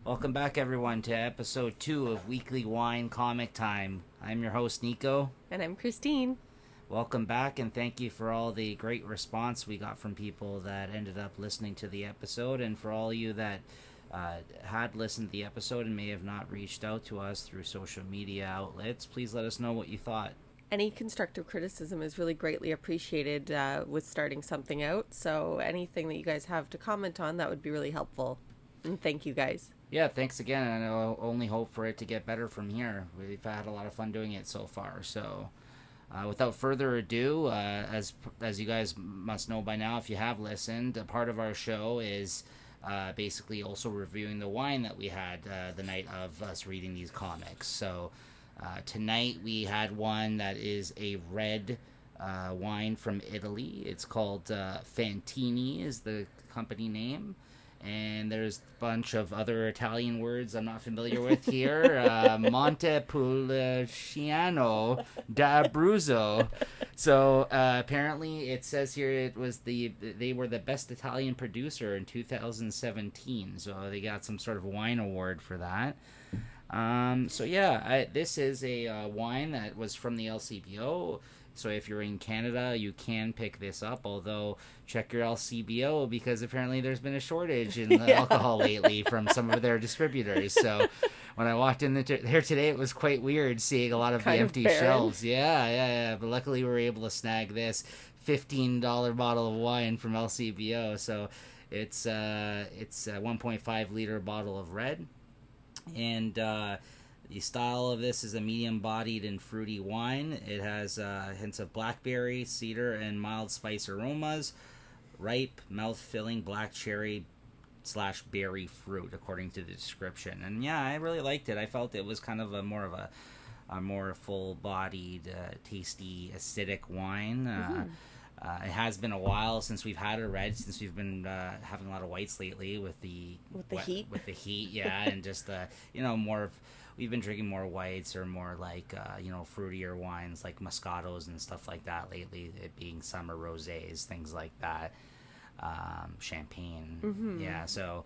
Welcome back, everyone, to episode 2 of Weekly Wine Comic Time. I'm your host, Niko. And I'm Christine. Welcome back, and thank you for all the great response we got from people that ended up listening to the episode, and for all you that had listened to the episode and may have not reached out to us through social media outlets. Please let us know what you thought. Any constructive criticism is really greatly appreciated with starting something out, so anything that you guys have to comment on, that would be really helpful. And thank you, guys. Yeah, thanks again, and I'll only hope for it to get better from here. We've had a lot of fun doing it so far, so without further ado, as you guys must know by now if you have listened, a part of our show is basically also reviewing the wine that we had the night of us reading these comics. So tonight we had one that is a red wine from Italy. It's called Fantini is the company name. And there's a bunch of other Italian words I'm not familiar with here. Montepulciano d'Abruzzo. So apparently it says here they were the best Italian producer in 2017. So they got some sort of wine award for that. This is a wine that was from the LCBO. So if you're in Canada, you can pick this up, although check your LCBO because apparently there's been a shortage in alcohol lately from some of their distributors. So when I walked in there today, it was quite weird seeing a lot of the empty shelves. Yeah. But luckily we were able to snag this $15 bottle of wine from LCBO. So it's a 1.5 liter bottle of red. And the style of this is a medium-bodied and fruity wine. It has hints of blackberry, cedar, and mild spice aromas. Ripe, mouth-filling black cherry / berry fruit, according to the description. And yeah, I really liked it. I felt it was kind of a more full-bodied, tasty, acidic wine. It has been a while since we've had a red, since we've been having a lot of whites lately with the heat. With the heat, yeah, and just more of. We've been drinking more whites or more like, fruitier wines like Moscatos and stuff like that lately, it being summer rosés, things like that, champagne. Mm-hmm. Yeah, so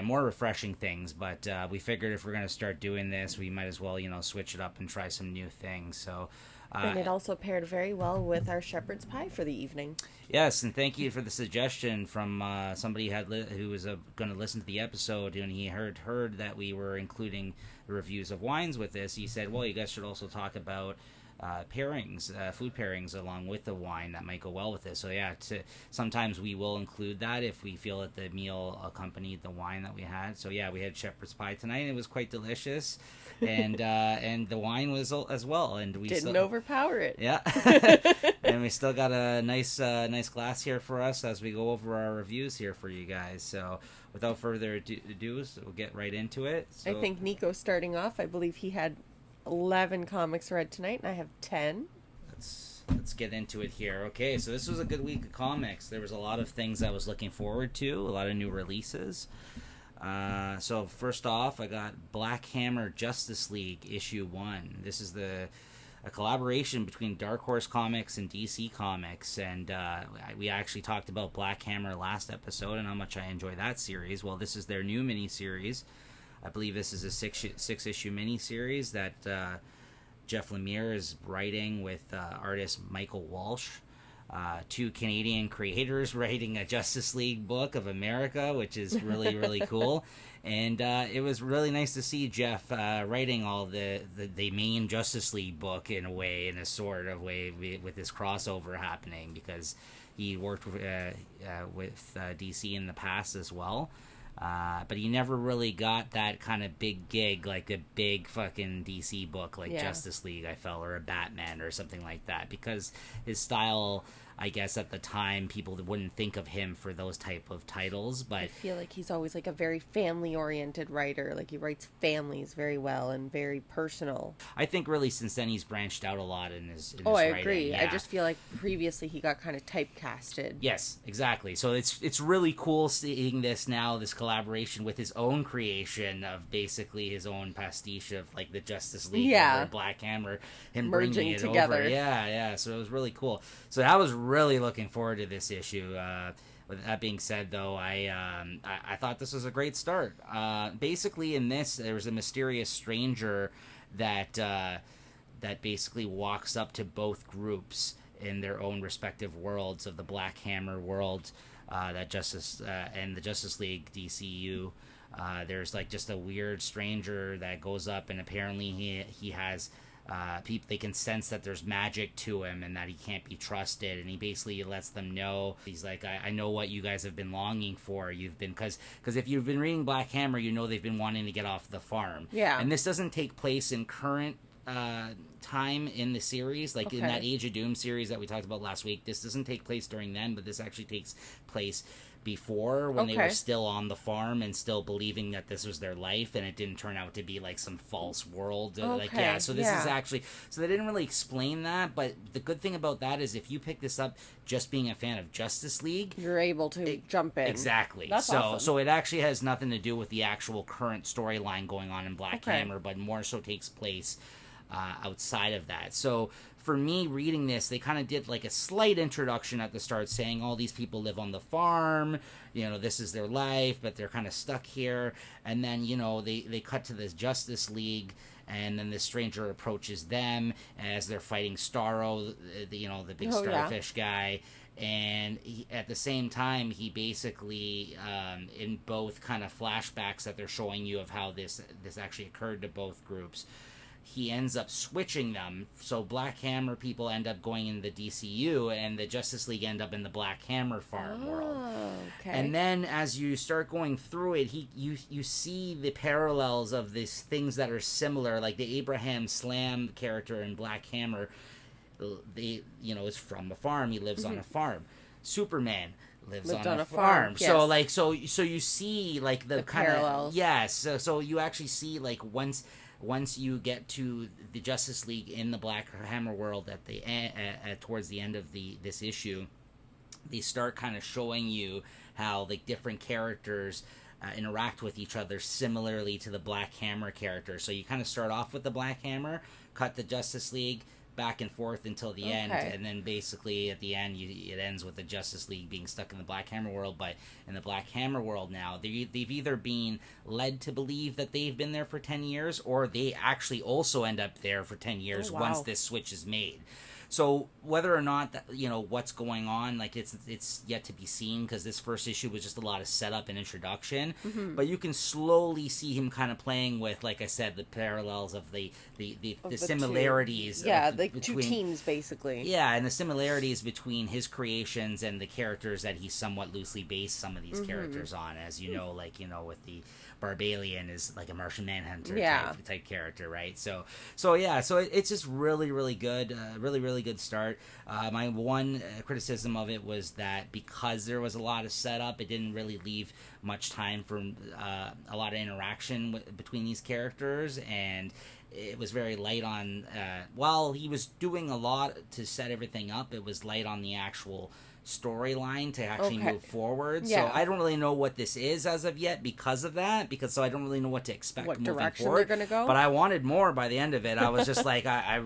more refreshing things. But we figured if we're going to start doing this, we might as well, switch it up and try some new things. So. And it also paired very well with our shepherd's pie for the evening. Yes, and thank you for the suggestion from somebody who was going to listen to the episode, and he heard that we were including the reviews of wines with this. He said, well, you guys should also talk about pairings, food pairings along with the wine that might go well with this. So yeah, sometimes we will include that if we feel that the meal accompanied the wine that we had. So yeah, we had shepherd's pie tonight, and it was quite delicious. And and the wine was as well, and we didn't overpower it. Yeah, and we still got a nice glass here for us as we go over our reviews here for you guys. So without further ado, we'll get right into it. So, I think Niko's starting off. I believe he had 11 comics read tonight, and I have 10. Let's get into it here. Okay, so this was a good week of comics. There was a lot of things I was looking forward to, a lot of new releases. So first off, I got Black Hammer Justice League issue 1. This is a collaboration between Dark Horse Comics and DC Comics, and we actually talked about Black Hammer last episode and how much I enjoy that series. Well, this is their new miniseries. I believe this is a six-issue miniseries that Jeff Lemire is writing with artist Michael Walsh. 2 Canadian creators writing a Justice League book of America, which is really, really cool. And it was really nice to see Jeff writing all the main Justice League book in a sort of way with this crossover happening, because he worked with DC in the past as well. But he never really got that kind of big gig, like a big fucking DC book like Justice League, I felt, or a Batman or something like that, because his style, I guess at the time, people wouldn't think of him for those type of titles. But I feel like he's always like a very family-oriented writer. Like he writes families very well and very personal. I think really since then he's branched out a lot in his I writing. agree. Yeah. I just feel like previously he got kind of typecasted. Yes, exactly. So it's really cool seeing this now, this collaboration with his own creation of basically his own pastiche of like the Justice League or Black Hammer, him merging bringing it together. over. Yeah. So it was really cool. So I was really looking forward to this issue. With that being said, though, I thought this was a great start. Basically, in this, there was a mysterious stranger that that basically walks up to both groups in their own respective worlds of the Black Hammer world, that Justice and the Justice League DCU. There's like just a weird stranger that goes up, and apparently he has people. They can sense that there's magic to him and that he can't be trusted. And he basically lets them know. He's like, I know what you guys have been longing for. You've been because if you've been reading Black Hammer, you know they've been wanting to get off the farm. Yeah. And this doesn't take place in current time in the series, like in that Age of Doom series that we talked about last week. This doesn't take place during then, but this actually takes place before, when they were still on the farm and still believing that this was their life, and it didn't turn out to be like some false world. So this is actually, so they didn't really explain that, but the good thing about that is if you pick this up just being a fan of Justice League, you're able to jump in. Exactly. That's awesome. So it actually has nothing to do with the actual current storyline going on in Black Hammer, but more so takes place outside of that. So for me, reading this, they kind of did like a slight introduction at the start, saying all these people live on the farm, this is their life, but they're kind of stuck here. And then they cut to this Justice League, and then this stranger approaches them as they're fighting Starro, the big starfish guy. And at the same time, he basically, in both kind of flashbacks that they're showing you of how this actually occurred to both groups, he ends up switching them. So Black Hammer people end up going in the DCU, and the Justice League end up in the Black Hammer farm world. Okay. And then as you start going through it, you see the parallels of these things that are similar, like the Abraham Slam character in Black Hammer. Is from a farm. He lives on a farm. Superman lives on a farm. Yes. So you see like the kind parallels. Of, yes. So you actually see like once you get to the Justice League in the Black Hammer world towards the end of this issue, they start kind of showing you how like different characters interact with each other similarly to the Black Hammer character. So you kind of start off with the Black Hammer, cut the Justice League, back and forth until the end, and then basically at the end it ends with the Justice League being stuck in the Black Hammer world. But in the Black Hammer world now, they've either been led to believe that they've been there for 10 years, or they actually also end up there for 10 years once this switch is made. So whether or not that, what's going on, like it's yet to be seen, because this first issue was just a lot of setup and introduction. Mm-hmm. But you can slowly see him kind of playing with, like I said, the parallels of the similarities. Between two teams basically. Yeah, and the similarities between his creations and the characters that he somewhat loosely based some of these characters on, as with the Barbalian is like a Martian Manhunter type character, right? So it's just really, really good, really good start. My one criticism of it was that because there was a lot of setup, it didn't really leave much time for a lot of interaction between these characters, and it was very light on, while he was doing a lot to set everything up, it was light on the actual storyline to actually move forward. So I don't really know what this is as of yet because of that, so I don't really know what to expect moving direction forward. They're going to go. But I wanted more by the end of it. I was just like, I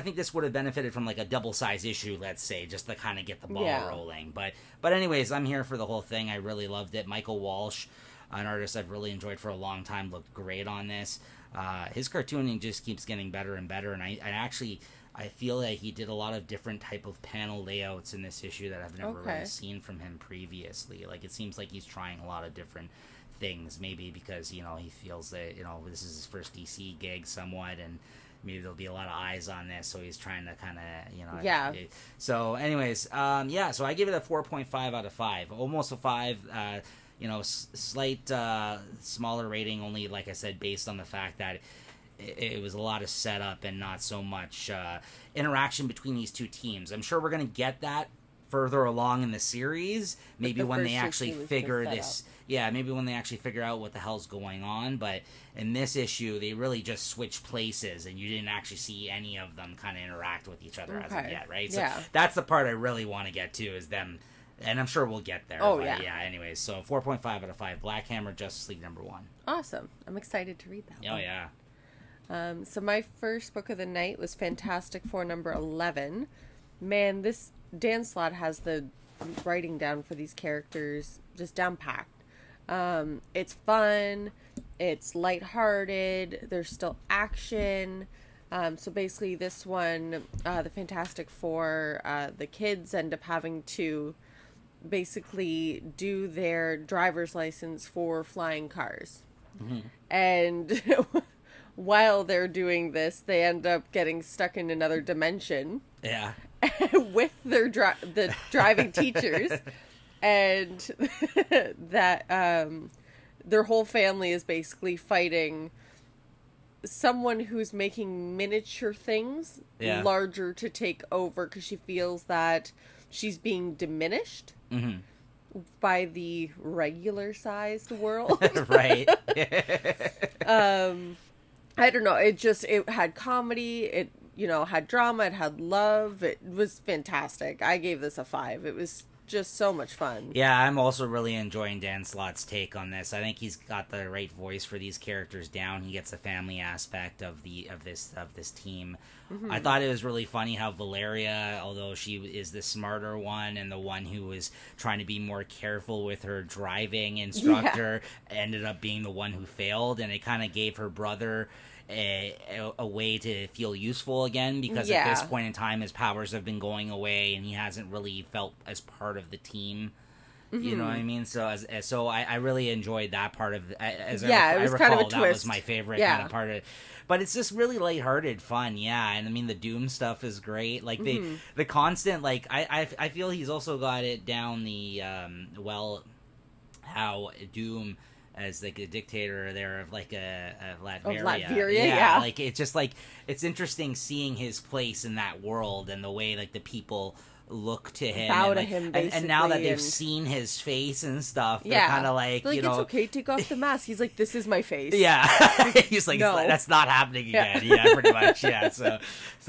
think this would have benefited from like a double size issue, let's say, just to kind of get the ball rolling. But anyways, I'm here for the whole thing. I really loved it. Michael Walsh, an artist I've really enjoyed for a long time, looked great on this. His cartooning just keeps getting better and better, and I feel like he did a lot of different type of panel layouts in this issue that I've never really seen from him previously. Like, it seems like he's trying a lot of different things, maybe because, he feels that, this is his first DC gig somewhat, and maybe there'll be a lot of eyes on this, so he's trying to kind of, So anyways, so I give it a 4.5 out of 5. Almost a 5, slight smaller rating, only, like I said, based on the fact that it was a lot of setup and not so much interaction between these two teams. I'm sure we're going to get that further along in the series, maybe when they actually figure this. Yeah, maybe when they actually figure out what the hell's going on. But in this issue, they really just switch places, and you didn't actually see any of them kind of interact with each other as of yet, right? So that's the part I really want to get to, is them. And I'm sure we'll get there. Anyways, so 4.5 out of 5. Black Hammer, Justice League #1. Awesome. I'm excited to read that one. Oh, yeah. So my first book of the night was Fantastic Four #11. Man, this Dan Slott has the writing down for these characters just down packed. It's fun, it's lighthearted, there's still action. So basically, this one, the Fantastic Four, the kids end up having to basically do their driver's license for flying cars. Mm-hmm. And while they're doing this, they end up getting stuck in another dimension. Yeah. With their the driving teachers. And that their whole family is basically fighting someone who's making miniature things larger to take over because she feels that she's being diminished by the regular sized world. Right. I don't know. It had comedy. It, had drama. It had love. It was fantastic. I gave this a 5. It was just so much fun. Yeah, I'm also really enjoying Dan Slott's take on this. I think he's got the right voice for these characters down. He gets the family aspect of this team. Mm-hmm. I thought it was really funny how Valeria, although she is the smarter one and the one who was trying to be more careful with her driving instructor, ended up being the one who failed, and it kind of gave her brother a way to feel useful again, because at this point in time his powers have been going away and he hasn't really felt as part of the team. You know what I mean? So I really enjoyed that part of it. I was kind of a twist. That was my favorite kind of part of it. But it's just really lighthearted fun, and I mean the Doom stuff is great. Like the constant, like I feel he's also got it down the how Doom as like a dictator there of like a Latveria. Yeah. Like it's just like it's interesting seeing his place in that world and the way like the people look to him, bow to like, him, and now that they've seen his face and stuff, they're kind of like, it's okay, take off the mask. He's like, this is my face. He's like, no. That's not happening again. Pretty much. So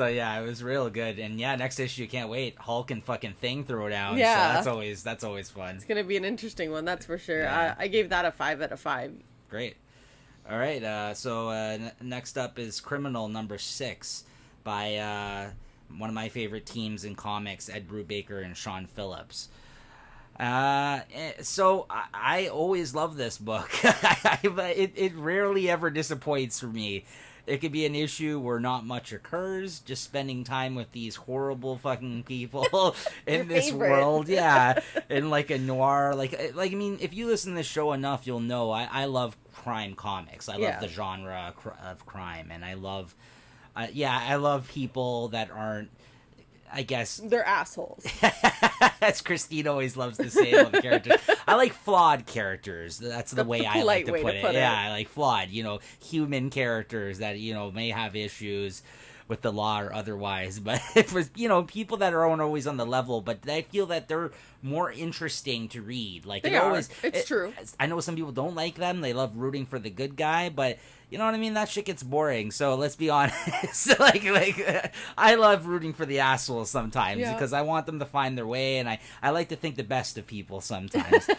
it was real good. And next issue, can't wait. Hulk and fucking Thing throw down. So that's always fun. It's gonna be an interesting one, that's for sure. I gave that a 5 out of 5. Great. All right, so next up is Criminal number 6 by one of my favorite teams in comics, Ed Brubaker and Sean Phillips. So I always love this book. It rarely ever disappoints for me. It could be an issue where not much occurs, just spending time with these horrible fucking people in this world. In like a noir, like I mean, if you listen to the show enough, you'll know I love crime comics. I love the genre of crime, and I love people that aren't, I guess... They're assholes. As Christine always loves to say about the characters. I like flawed characters. That's the way I like to put it. I like flawed, human characters that, may have issues with the law or otherwise. But for, people that aren't always on the level, but I feel that they're more interesting to read. Like It's true. I know some people don't like them. They love rooting for the good guy, but... You know what I mean? That shit gets boring. So let's be honest. I love rooting for the assholes sometimes because I want them to find their way, and I like to think the best of people sometimes.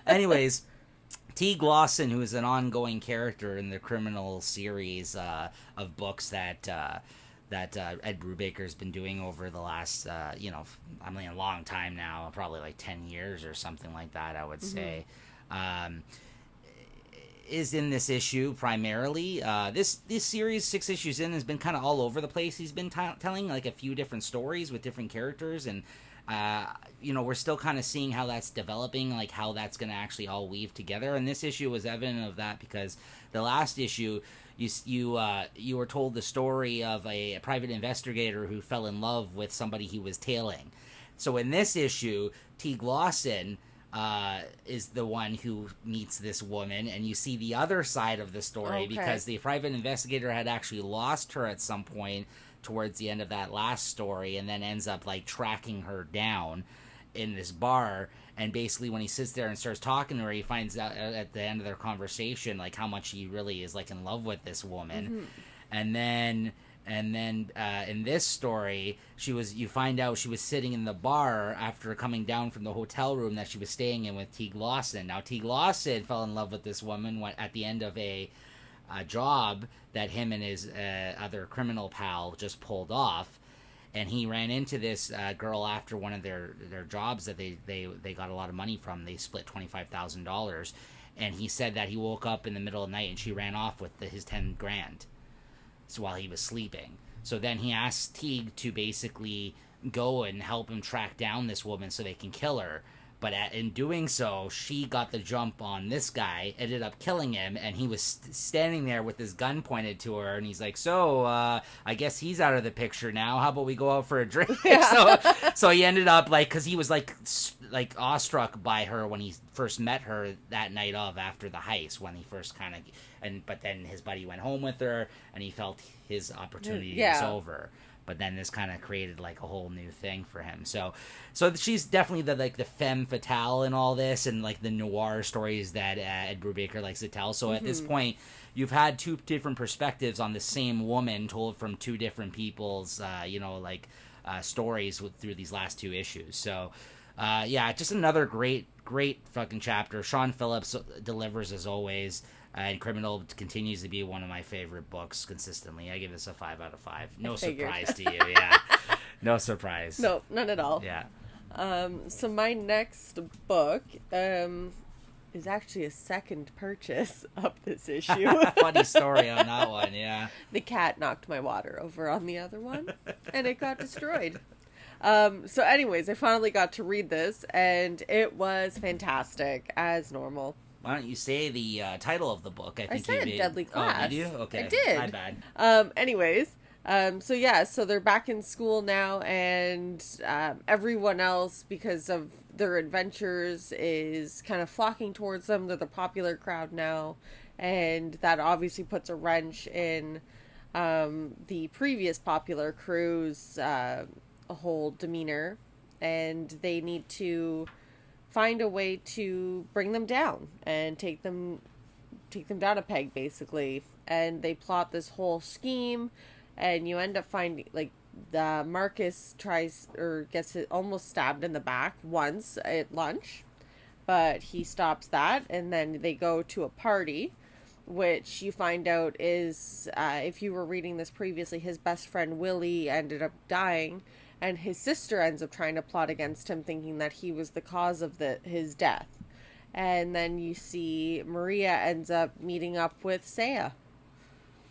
Anyways, Teague Lawson, who is an ongoing character in the Criminal series of books that Ed Brubaker's been doing over the last, a long time now, probably like 10 years or something like that, I would say. Is in this issue primarily. This series, 6 issues in, has been kind of all over the place. He's been telling like a few different stories with different characters, and we're still kind of seeing how that's developing, like how that's going to actually all weave together. And this issue was evident of that because the last issue, you were told the story of a private investigator who fell in love with somebody he was tailing. So in this issue, Teague Lawson is the one who meets this woman, and you see the other side of the story because the private investigator had actually lost her at some point towards the end of that last story, and then ends up like tracking her down in this bar. And basically when he sits there and starts talking to her, he finds out at the end of their conversation like how much he really is like in love with this woman. And then in this story, you find out she was sitting in the bar after coming down from the hotel room that she was staying in with Teague Lawson. Now, Teague Lawson fell in love with this woman at the end of a job that him and his other criminal pal just pulled off. and he ran into this girl after one of their jobs that they got a lot of money from. They split $25,000, and he said that he woke up in the middle of the night and she ran off with his 10 grand. So while he was sleeping, so then he asked Teague to basically go and help him track down this woman so they can kill her. But in doing so, she got the jump on this guy, ended up killing him, and he was standing there with his gun pointed to her, and he's like, so, I guess he's out of the picture now. How about we go out for a drink? Yeah. So he ended up, like, because he was, like awestruck by her when he first met her that night after the heist, when he first kind of, but then his buddy went home with her, and he felt his opportunity was over. But then this kind of created like a whole new thing for him. So she's definitely the femme fatale in all this, and like the noir stories that Ed Brubaker likes to tell. So at this point, you've had two different perspectives on the same woman told from two different people's, stories through these last two issues. So just another great fucking chapter. Sean Phillips delivers as always. And Criminal continues to be one of my favorite books consistently. I give this a 5 out of 5. No surprise to you, yeah. No surprise. No, none at all. Yeah. So my next book is actually a second purchase of this issue. Funny story on that one, yeah. The cat knocked my water over on the other one, and it got destroyed. So anyways, I finally got to read this, and it was fantastic, as normal. Why don't you say the title of the book? I said Deadly Class. Oh, did you? Okay. I did. My bad. Anyways, so they're back in school now, and everyone else, because of their adventures, is kind of flocking towards them. They're the popular crowd now, and that obviously puts a wrench in the previous popular crew's whole demeanor, and they need to find a way to bring them down and take them down a peg, basically. And they plot this whole scheme, and you end up finding, like, Marcus gets almost stabbed in the back once at lunch, but he stops that, and then they go to a party, which you find out is, if you were reading this previously, his best friend Willie ended up dying. And his sister ends up trying to plot against him, thinking that he was the cause of his death. And then you see Maria ends up meeting up with Saya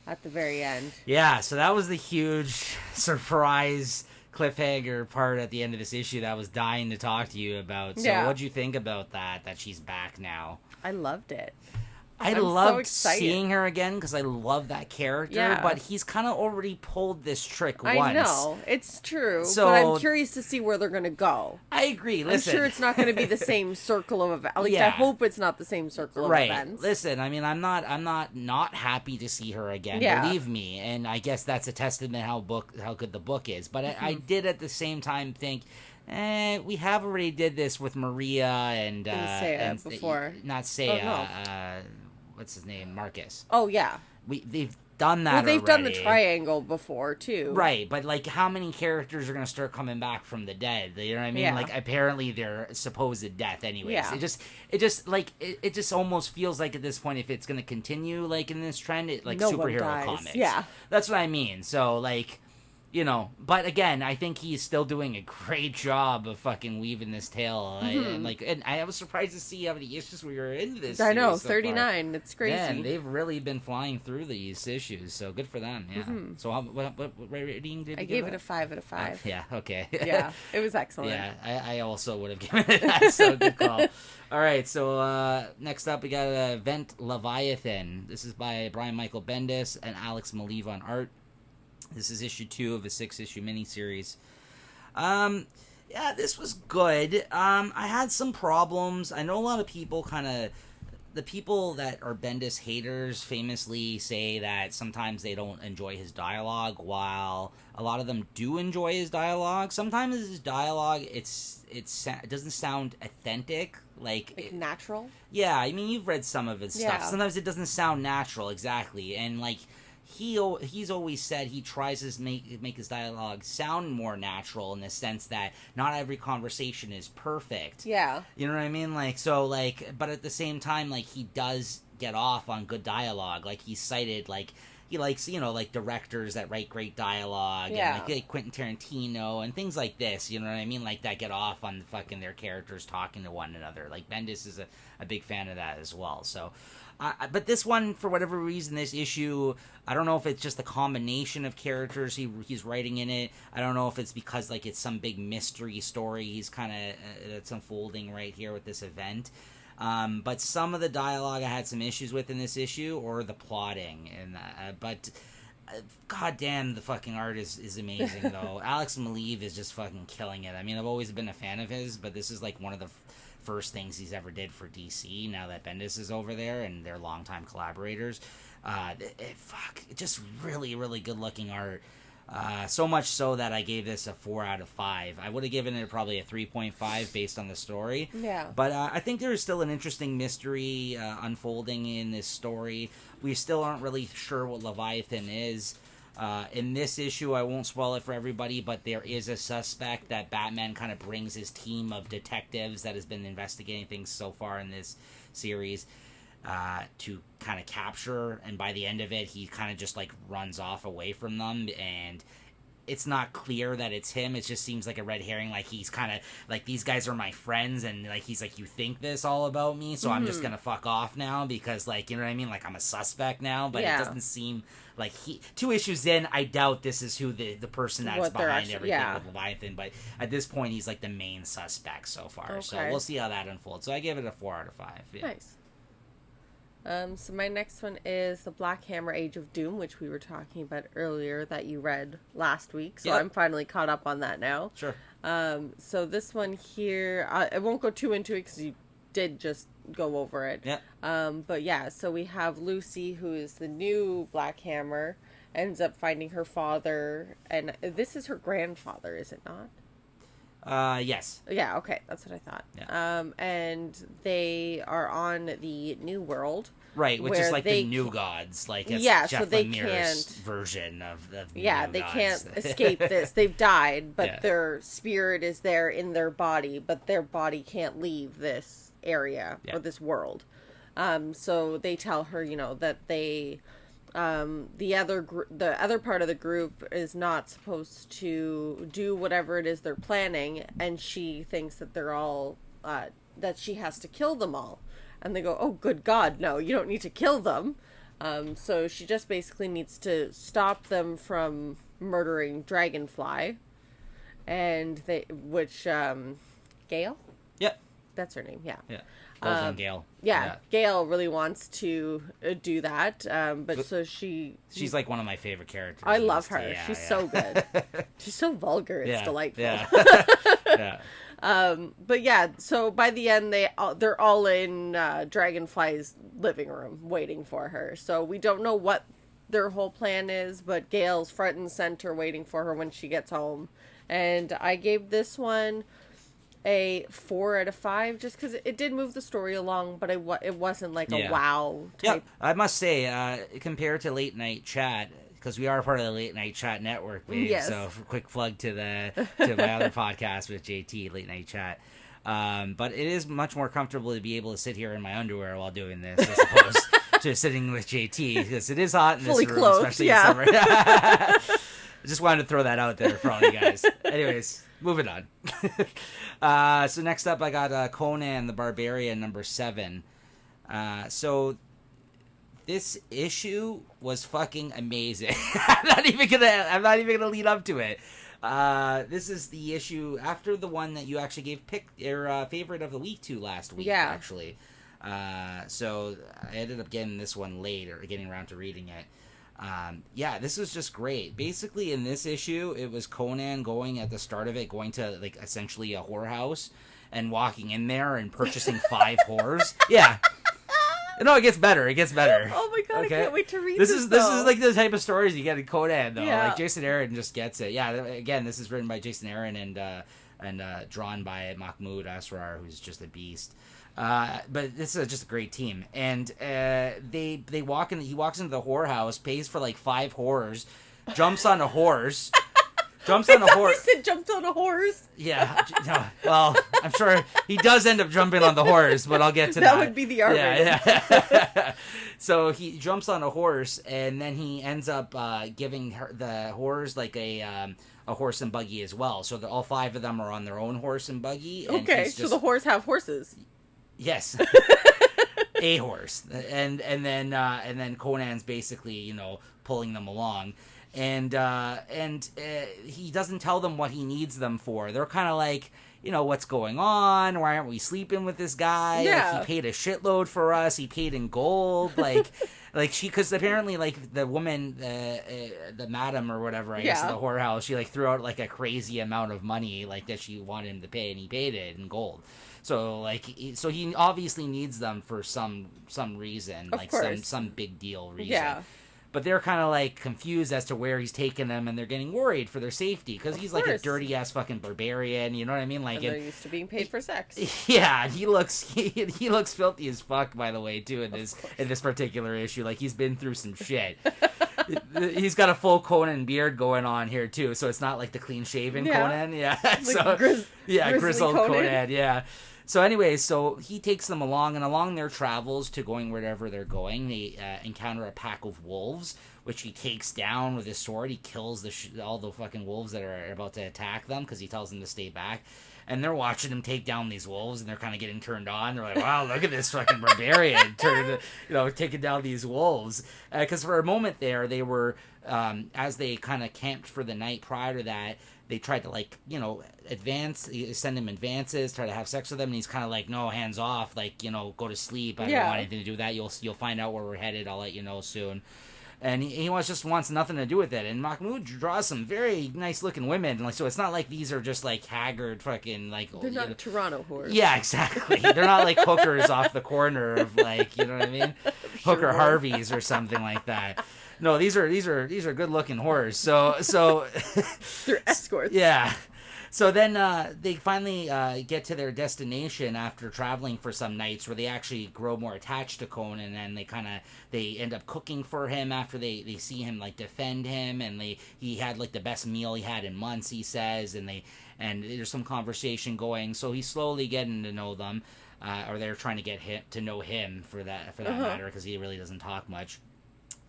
at the very end. Yeah, so that was the huge surprise cliffhanger part at the end of this issue that I was dying to talk to you about. So what'd you think about that she's back now? I loved it. I loved seeing her again because I love that character, but he's kind of already pulled this trick once. I know, it's true, but I'm curious to see where they're going to go. I agree, listen. I'm sure it's not going to be the same circle of events. At least I hope it's not the same circle of events. Listen, I mean, I'm not happy to see her again, believe me, and I guess that's a testament how good the book is, but I did at the same time think, we have already did this with Maria and Saya before. Not Saya, what's his name? Marcus. Oh, yeah. They've done that they've already. done the triangle before, too. Right, but, like, how many characters are going to start coming back from the dead? You know what I mean? Yeah. Like, apparently their supposed death anyways. Yeah. It just almost feels like at this point, if it's going to continue, like, in this trend, superhero comics. Yeah. That's what I mean. So, like, you know, but again, I think he's still doing a great job of fucking weaving this tale. And I was surprised to see how many issues we were into this. I know, so 39. Far. It's crazy. Man, they've really been flying through these issues, so good for them. Yeah. So what rating did you give it? I gave it a 5 out of 5. Yeah. Okay. Yeah, it was excellent. Yeah, I also would have given it that. So good call. All right, so next up we got Event Leviathan. This is by Brian Michael Bendis and Alex Maliva on art. This is issue 2 of a 6-issue miniseries. This was good. I had some problems. I know a lot of people the people that are Bendis haters famously say that sometimes they don't enjoy his dialogue, while a lot of them do enjoy his dialogue. Sometimes his dialogue, it doesn't sound authentic. Like natural? Yeah, I mean, you've read some of his stuff. Sometimes it doesn't sound natural, exactly. And, like, he's always said he tries to make his dialogue sound more natural in the sense that not every conversation is perfect. Yeah. You know what I mean? Like, so, like, but at the same time, like, he does get off on good dialogue. Like, he cited, like, he likes, like directors that write great dialogue, Yeah. and like Quentin Tarantino and things like this, you know what I mean? Like that get off on fucking their characters talking to one another. Like Bendis is a big fan of that as well. So, but this one, for whatever reason, this issue, I don't know if it's just the combination of characters he's writing in it. I don't know if it's because like it's some big mystery story he's kind of that's unfolding right here with this event. But some of the dialogue I had some issues with in this issue, or the plotting, but goddamn, the fucking art is amazing though. Alex Maleev is just fucking killing it. I mean, I've always been a fan of his, but this is like one of the first things he's ever did for DC. Now that Bendis is over there and they're longtime collaborators, just really, really good looking art. So much so that I gave this a 4 out of 5. I would have given it probably a 3.5 based on the story. Yeah. But I think there is still an interesting mystery unfolding in this story. We still aren't really sure what Leviathan is. In this issue, I won't spoil it for everybody, but there is a suspect that Batman kind of brings his team of detectives that has been investigating things so far in this series to kind of capture, and by the end of it, he kind of just like runs off away from them, and it's not clear that it's him. It just seems like a red herring. Like he's kind of like, these guys are my friends, and like he's like, you think this all about me, so I'm just gonna fuck off now because, like, you know what I mean? Like I'm a suspect now, but it doesn't seem like 2 issues in. I doubt this is who the person that's behind everything with Leviathan. But at this point, he's like the main suspect so far. Okay. So we'll see how that unfolds. So I give it a 4 out of 5. Yeah. Nice. So my next one is The Black Hammer Age of Doom, which we were talking about earlier that you read last week. So I'm finally caught up on that now. Sure. So this one here, I won't go too into it because you did just go over it. Yeah. But yeah, so we have Lucy, who is the new Black Hammer, ends up finding her father, and this is her grandfather, is it not? Yes. Yeah, okay, that's what I thought. Yeah. And they are on the New World. Right, which is like the New Gods. Like, it's Jeff so they Lemire's version of the New they Gods. can't escape this. They've died, but their spirit is there in their body, but their body can't leave this area or this world. So they tell her, that they... the other part of the group is not supposed to do whatever it is they're planning, and she thinks that they're all that she has to kill them all, and they go, oh good god, no, you don't need to kill them. So she just basically needs to stop them from murdering Dragonfly, and Gale? Yep, that's her name. Yeah. Gale. Yeah, Gale really wants to do that, but so she's like one of my favorite characters. I love her. She's so good. She's so vulgar. It's delightful. Yeah. But yeah, so by the end, they're all in Dragonfly's living room waiting for her. So we don't know what their whole plan is, but Gale's front and center waiting for her when she gets home. And I gave this one a 4 out of 5 just because it did move the story along, but it wasn't like a wow type. Yeah, I must say, compared to Late Night Chat, because we are part of the Late Night Chat network, babe. Yes. So quick plug to my other podcast with JT, Late Night Chat. But it is much more comfortable to be able to sit here in my underwear while doing this as opposed to sitting with JT, because it is hot in this room, clothed, especially in summer. I just wanted to throw that out there for all you guys. Anyways, moving on. So next up, I got Conan the Barbarian number 7. So this issue was fucking amazing. I'm not even gonna lead up to it. This is the issue after the one that you actually gave your favorite of the week to last week. Yeah. Actually. So I ended up getting this one late, or getting around to reading it. This was just great. Basically, in this issue, it was Conan going at the start of it, going to like essentially a whorehouse and walking in there and purchasing 5 whores. Yeah. No, it gets better. Oh my god, okay? I can't wait to read this. This is like the type of stories you get in Conan, though. Yeah. Like Jason Aaron just gets it. Yeah, again, this is written by Jason Aaron and drawn by Mahmoud Asrar, who's just a beast. But this is just a great team, and they walk in. He walks into the whorehouse, pays for like 5 whores, jumps on a horse, jumps on a horse. You said jumped on a horse. Yeah. No, well, I'm sure he does end up jumping on the horse, but I'll get to that. That would be the R-rated. Yeah. So he jumps on a horse, and then he ends up giving the horse like a horse and buggy as well. So all 5 of them are on their own horse and buggy. And okay, so the horse have horses. Yes. A horse, and then Conan's basically pulling them along, and he doesn't tell them what he needs them for. They're kind of like, what's going on? Why aren't we sleeping with this guy? Yeah. Like, he paid a shitload for us. He paid in gold. Because apparently, like, the woman, the madam or whatever, I guess, in the whorehouse, she like threw out like a crazy amount of money, like, that she wanted him to pay, and he paid it in gold. So he obviously needs them for some reason, of like course. some big deal reason. Yeah. But they're kind of like confused as to where he's taking them, and they're getting worried for their safety because he's like a dirty ass fucking barbarian. You know what I mean? Like, and they're used to being paid for sex. Yeah, he looks filthy as fuck, by the way, too, in this particular issue. Like, he's been through some shit. He's got a full Conan beard going on here too, so it's not like the clean shaven Conan. Yeah, like grizzled Conan. Yeah. So anyways, so he takes them along, and along their travels to going wherever they're going, they encounter a pack of wolves, which he takes down with his sword. He kills all the fucking wolves that are about to attack them because he tells them to stay back. And they're watching him take down these wolves, and they're kind of getting turned on. They're like, "Wow, look at this fucking barbarian taking down these wolves." Because for a moment there, they were as they kind of camped for the night prior to that. They tried to send him advances, try to have sex with him, and he's kind of like, "No, hands off, go to sleep. I don't want anything to do with that. You'll find out where we're headed. I'll let you know soon." And he just wants nothing to do with it. And Mahmoud draws some very nice looking women, so it's not like these are just like haggard fucking like. They're not Toronto whores. Yeah, exactly. They're not like hookers off the corner of like, you know what I mean, Hooker Harveys or something like that. No, these are good looking whores. So they're escorts. Yeah. So then they finally get to their destination after traveling for some nights, where they actually grow more attached to Conan, and they end up cooking for him after they see him like defend him, and he had like the best meal he had in months, he says, and there's some conversation going. So he's slowly getting to know them, or they're trying to get him to know him for that matter, because he really doesn't talk much.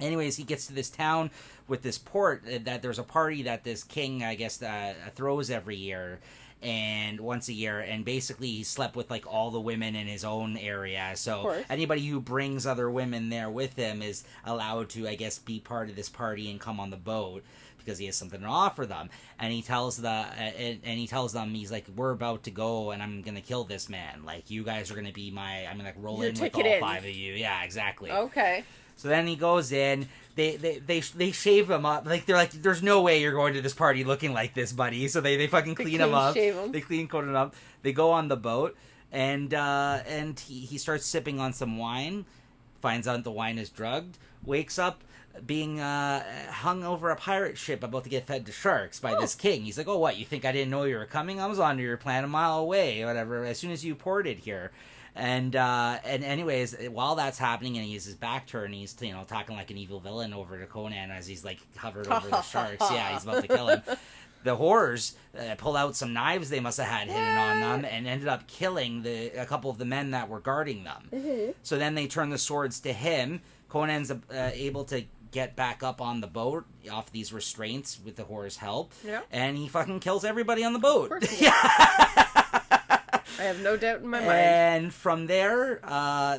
Anyways, he gets to this town with this port that there's a party that this king, I guess, throws every year, and once a year, and basically he slept with like all the women in his own area. So anybody who brings other women there with him is allowed to, I guess, be part of this party and come on the boat, because he has something to offer them. And he tells them, he's like, "We're about to go, and I'm gonna kill this man. Like, you guys are gonna be I'm gonna roll in with all 5 of you." Yeah, exactly. Okay. So then he goes in. They shave him up. Like, they're like, "There's no way you're going to this party looking like this, buddy." So they fucking clean him up. They clean Conan up. They go on the boat, and he starts sipping on some wine. Finds out the wine is drugged. Wakes up being hung over a pirate ship about to get fed to sharks by this king. He's like, "Oh, what? You think I didn't know you were coming? I was onto your plan a mile away, or whatever. As soon as you ported here." And anyways, while that's happening, and he has his back turned, he's talking like an evil villain over to Conan as he's like hovered over the sharks. Yeah, he's about to kill him. The whores pull out some knives they must have had hidden on them, and ended up killing a couple of the men that were guarding them. Mm-hmm. So then they turn the swords to him. Conan's able to get back up on the boat off these restraints with the whore's help, and he fucking kills everybody on the boat. Yeah. I have no doubt in my mind. And from there,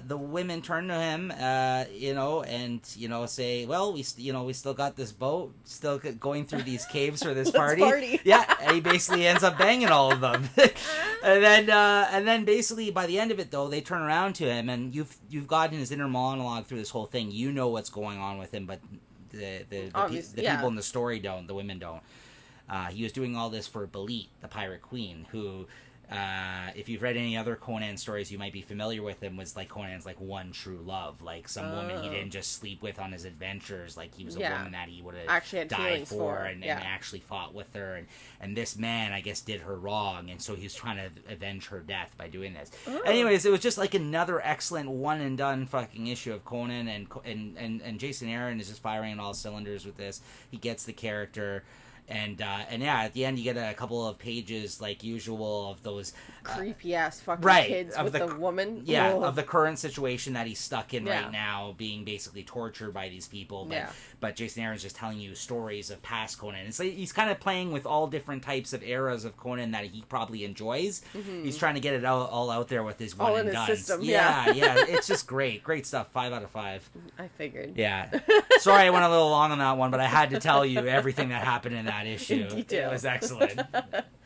the women turn to him, and say, "Well, we still got this boat, still going through these caves for this party." Yeah, and he basically ends up banging all of them. and then basically by the end of it, though, they turn around to him, and you've gotten his inner monologue through this whole thing. You know what's going on with him, but the people in the story don't. The women don't. He was doing all this for Belit, the pirate queen, who. If you've read any other Conan stories, you might be familiar with him. Was like Conan's like one true love, like some woman he didn't just sleep with on his adventures. Like, he was a woman that he would have actually had died for, and actually fought with her. And this man, I guess, did her wrong, and so he was trying to avenge her death by doing this. Anyways, it was just like another excellent one and done fucking issue of Conan, and Jason Aaron is just firing on all cylinders with this. He gets the character. And yeah, at the end you get a couple of pages like usual of those creepy ass fucking right, kids of with the the woman. yeah, Ugh. of the current situation that he's stuck in Yeah. right now, being basically tortured by these people. But Yeah. but Jason Aaron's just telling you stories of past Conan. It's like he's kind of playing with all different types of eras of Conan that he probably enjoys. He's trying to get it all out there with his one All and in his done. system, Yeah, yeah. it's just great stuff. 5 out of 5. I figured. Yeah. Sorry I went a little long on that one, but I had to tell you everything that happened in that issue. In detail. It was excellent.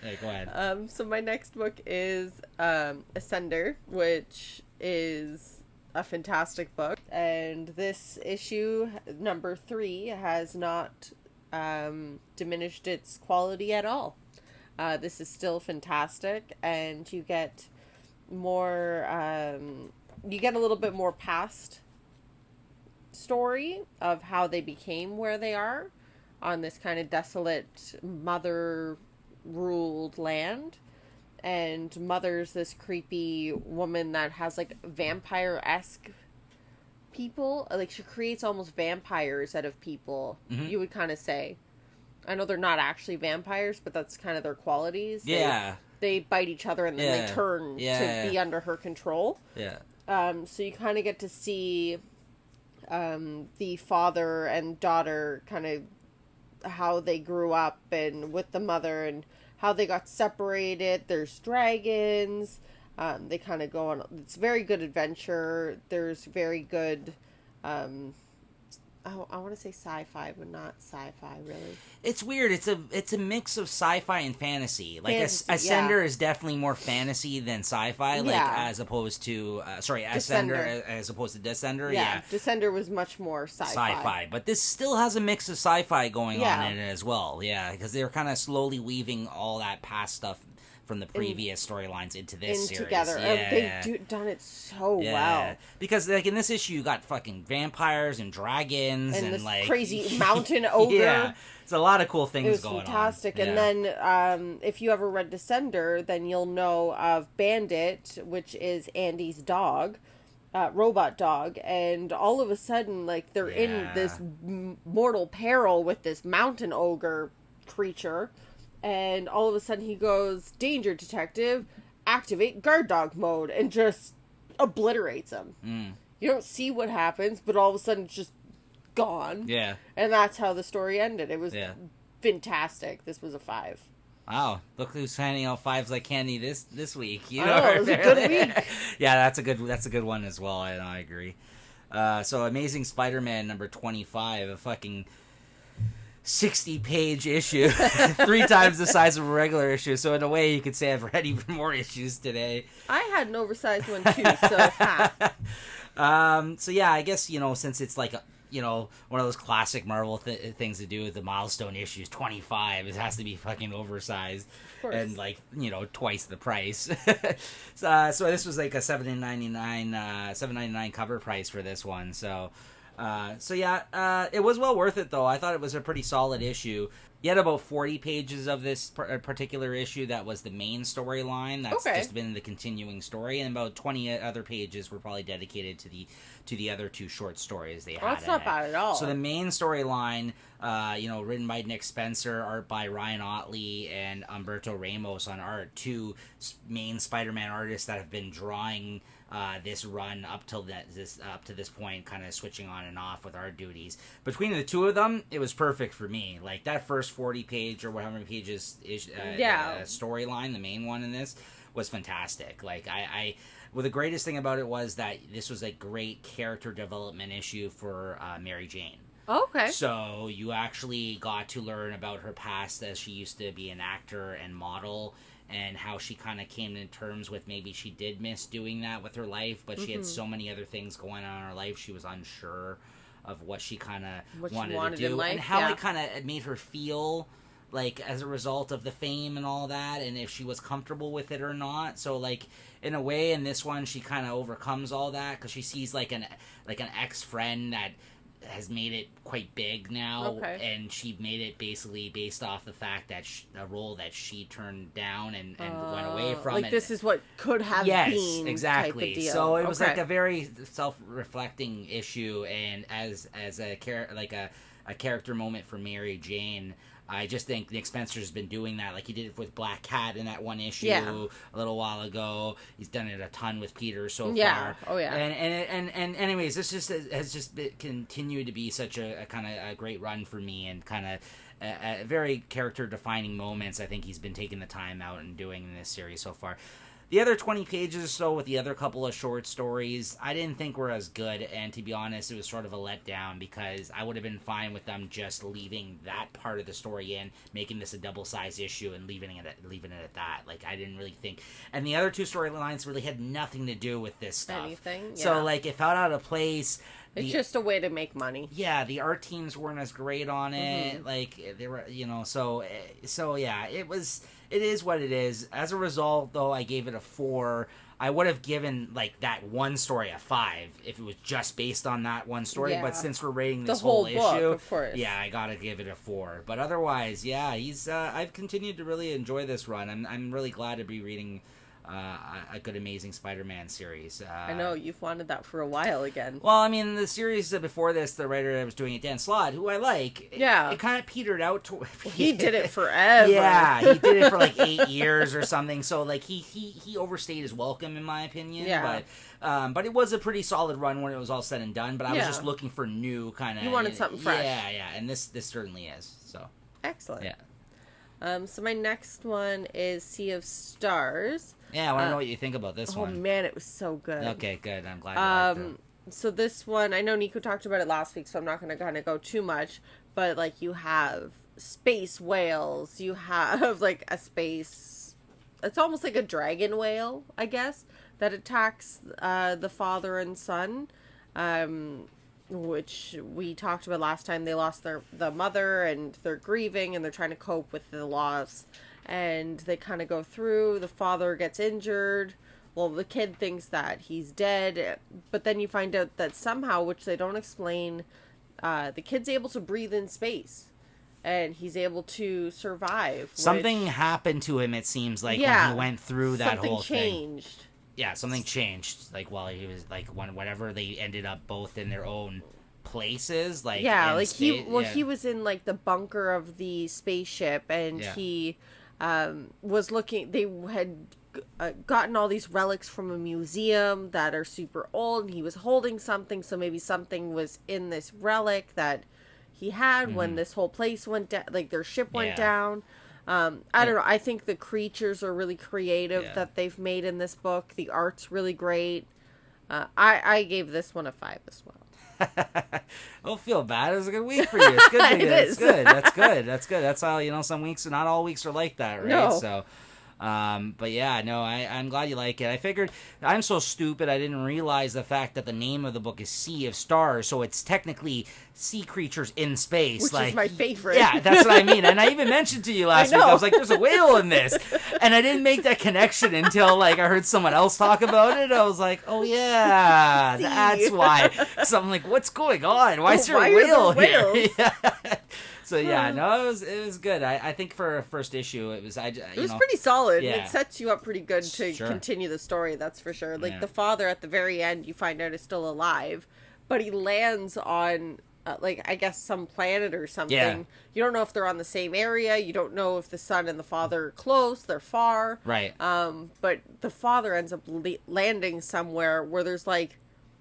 Hey, go ahead. So my next book is Ascender, which is a fantastic book, and this issue number 3 has not diminished its quality at all. This is still fantastic, and you get more you get a little bit more past story of how they became where they are on this kind of desolate mother ruled land. And Mother's this creepy woman that has like vampire-esque people. Like she creates almost vampires out of people, you would kind of say. I know they're not actually vampires, but that's kind of their qualities. Yeah. They bite each other and then they turn to be under her control. Yeah. So you kind of get to see the father and daughter kind of how they grew up and with the mother and how they got separated. There's dragons. They kind of go on. It's very good adventure. There's very good. I want to say sci-fi, but not sci-fi really. It's weird. It's a mix of sci-fi and fantasy. Like Ascender is definitely more fantasy than sci-fi. Like as opposed to Ascender as opposed to Descender. Yeah. Descender was much more sci-fi. But this still has a mix of sci-fi going on in it as well. Yeah, because they're kind of slowly weaving all that past stuff from the previous storylines into this series. Together. They've done it so well. Because like in this issue you got fucking vampires and dragons and this like crazy mountain ogre. Yeah. It's a lot of cool things going on. It was fantastic. Yeah. And then if you ever read Descender, then you'll know of Bandit, which is Andy's dog. Robot dog, and all of a sudden like they're in this mortal peril with this mountain ogre creature. And all of a sudden he goes, "Danger, detective, activate guard dog mode," and just obliterates him. You don't see what happens, but all of a sudden it's just gone. Yeah. And that's how the story ended. It was fantastic. This was a 5. Wow, look who's handing out 5s like candy this week. You know, it was a good week. Yeah, that's a good one as well. I agree. So Amazing Spider-Man number 25, a fucking 60-page issue, 3 times the size of a regular issue. So in a way, you could say I've read even more issues today. I had an oversized one too. So yeah, I guess since it's like one of those classic Marvel things to do with the milestone issues, 25, it has to be fucking oversized and like twice the price. So this was like a $7.99 cover price for this one. So it was well worth it though. I thought it was a pretty solid issue. You had about 40 pages of this particular issue that was the main storyline. That's just been the continuing story, and about 20 other pages were probably dedicated to the other 2 short stories they had. That's not bad at all. So the main storyline, written by Nick Spencer, art by Ryan Otley and Umberto Ramos on art, 2 main Spider-Man artists that have been drawing this run up to this point, kind of switching on and off with art duties. Between the 2 of them, it was perfect for me. Like that first 40-page or whatever many pages storyline, the main one in this, was fantastic. Like well, the greatest thing about it was that this was a great character development issue for Mary Jane. Okay. So you actually got to learn about her past, as she used to be an actor and model, and how she kind of came to terms with maybe she did miss doing that with her life, but she had so many other things going on in her life, she was unsure of what she kind of wanted to do, life, and how it kind of made her feel, like, as a result of the fame and all that, and if she was comfortable with it or not. So, like, in a way, in this one, she kind of overcomes all that, because she sees, like, an ex-friend that has made it quite big now, and she made it basically based off the fact that a role that she turned down and went away from. Like, this is what could have been. Exactly. Type of deal. So it was like a very self-reflecting issue, and as a character moment for Mary Jane. I just think Nick Spencer's been doing that. Like, he did it with Black Cat in that one issue Yeah. a little while ago. He's done it a ton with Peter so Yeah. far. Oh, yeah. And anyways, this just has just continued to be such a kind of a great run for me, and kind of very character-defining moments I think he's been taking the time out and doing in this series so far. The other 20 pages or so with the other couple of short stories, I didn't think were as good, and to be honest, it was sort of a letdown, because I would have been fine with them just leaving that part of the story in, making this a double-sized issue, and leaving it at that. Like, I didn't really think... And the other two storylines really had nothing to do with this stuff. Anything, yeah. So, like, it felt out of place. It's just a way to make money. Yeah, the art teams weren't as great on it. Mm-hmm. Like, they were, so yeah, it is what it is. As a result, though, I gave it a 4. I would have given, like, that one story a 5 if it was just based on that one story. Yeah. But since we're rating this whole issue, book, of course. Yeah, I gotta give it a 4. But otherwise, yeah, I've continued to really enjoy this run. I'm really glad to be reading a good Amazing Spider-Man series. I know, you've wanted that for a while again. Well, I mean, the series before this, the writer that was doing it, Dan Slott, who I like, it kind of petered out. He did it forever. Yeah, he did it for like 8 years or something, so like he overstayed his welcome, in my opinion. Yeah. But it was a pretty solid run when it was all said and done, but I was just looking for new kind of... You wanted something fresh. Yeah, and this certainly is, so... Excellent. Yeah. So my next one is Sea of Stars. Yeah, I want to know what you think about this one. Oh, man, it was so good. Okay, good. I'm glad you liked it. So this one, I know Nico talked about it last week, so I'm not going to kind of go too much, but, like, you have space whales, you have, like, a space... It's almost like a dragon whale, I guess, that attacks the father and son, which we talked about last time. They lost the mother, and they're grieving, and they're trying to cope with the loss. And they kind of go through. The father gets injured. Well, the kid thinks that he's dead. But then you find out that somehow, which they don't explain, the kid's able to breathe in space. And he's able to survive. Something happened to him, it seems like, when he went through that whole thing. Something changed. Yeah, something changed. Like, while he was, like, whenever they ended up both in their own places. Like, yeah, like, he was in, like, the bunker of the spaceship. And he... was looking, they had gotten all these relics from a museum that are super old, and he was holding something, so maybe something was in this relic that he had when this whole place went down, like their ship went down. I don't know, I think the creatures are really creative that they've made in this book. The art's really great. I gave this one a 5 as well. Don't feel bad. It was a good week for you. It's good. It's good. That's good. That's good. That's how, some weeks, not all weeks are like that, right? No. So, but yeah, no, I'm glad you like it. I figured, I'm so stupid, I didn't realize the fact that the name of the book is Sea of Stars, so it's technically sea creatures in space. Which like, is my favorite. Yeah, that's what I mean. And I even mentioned to you last week, I was like, there's a whale in this. And I didn't make that connection until, like, I heard someone else talk about it. I was like, oh yeah, that's why. So I'm like, what's going on? Why is there a whale here? Yeah. So yeah, no, it was good. I think for a first issue, it was pretty solid. Yeah. It sets you up pretty good to continue the story. That's for sure. Like the father at the very end, you find out is still alive, but he lands on I guess some planet or something. Yeah. You don't know if they're on the same area. You don't know if the son and the father are close. They're far. Right. But the father ends up landing somewhere where there's like,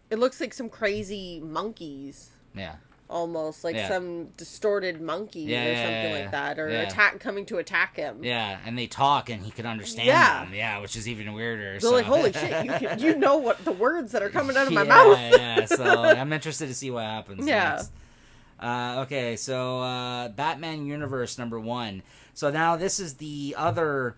it looks like some crazy monkeys. Yeah. Almost like some distorted monkeys or something like that, or coming to attack him. Yeah, and they talk, and he can understand them. Yeah, which is even weirder. They're like, holy shit, you know what the words that are coming out of my mouth. Yeah, so I'm interested to see what happens next. Okay, so Batman Universe #1. So now this is the other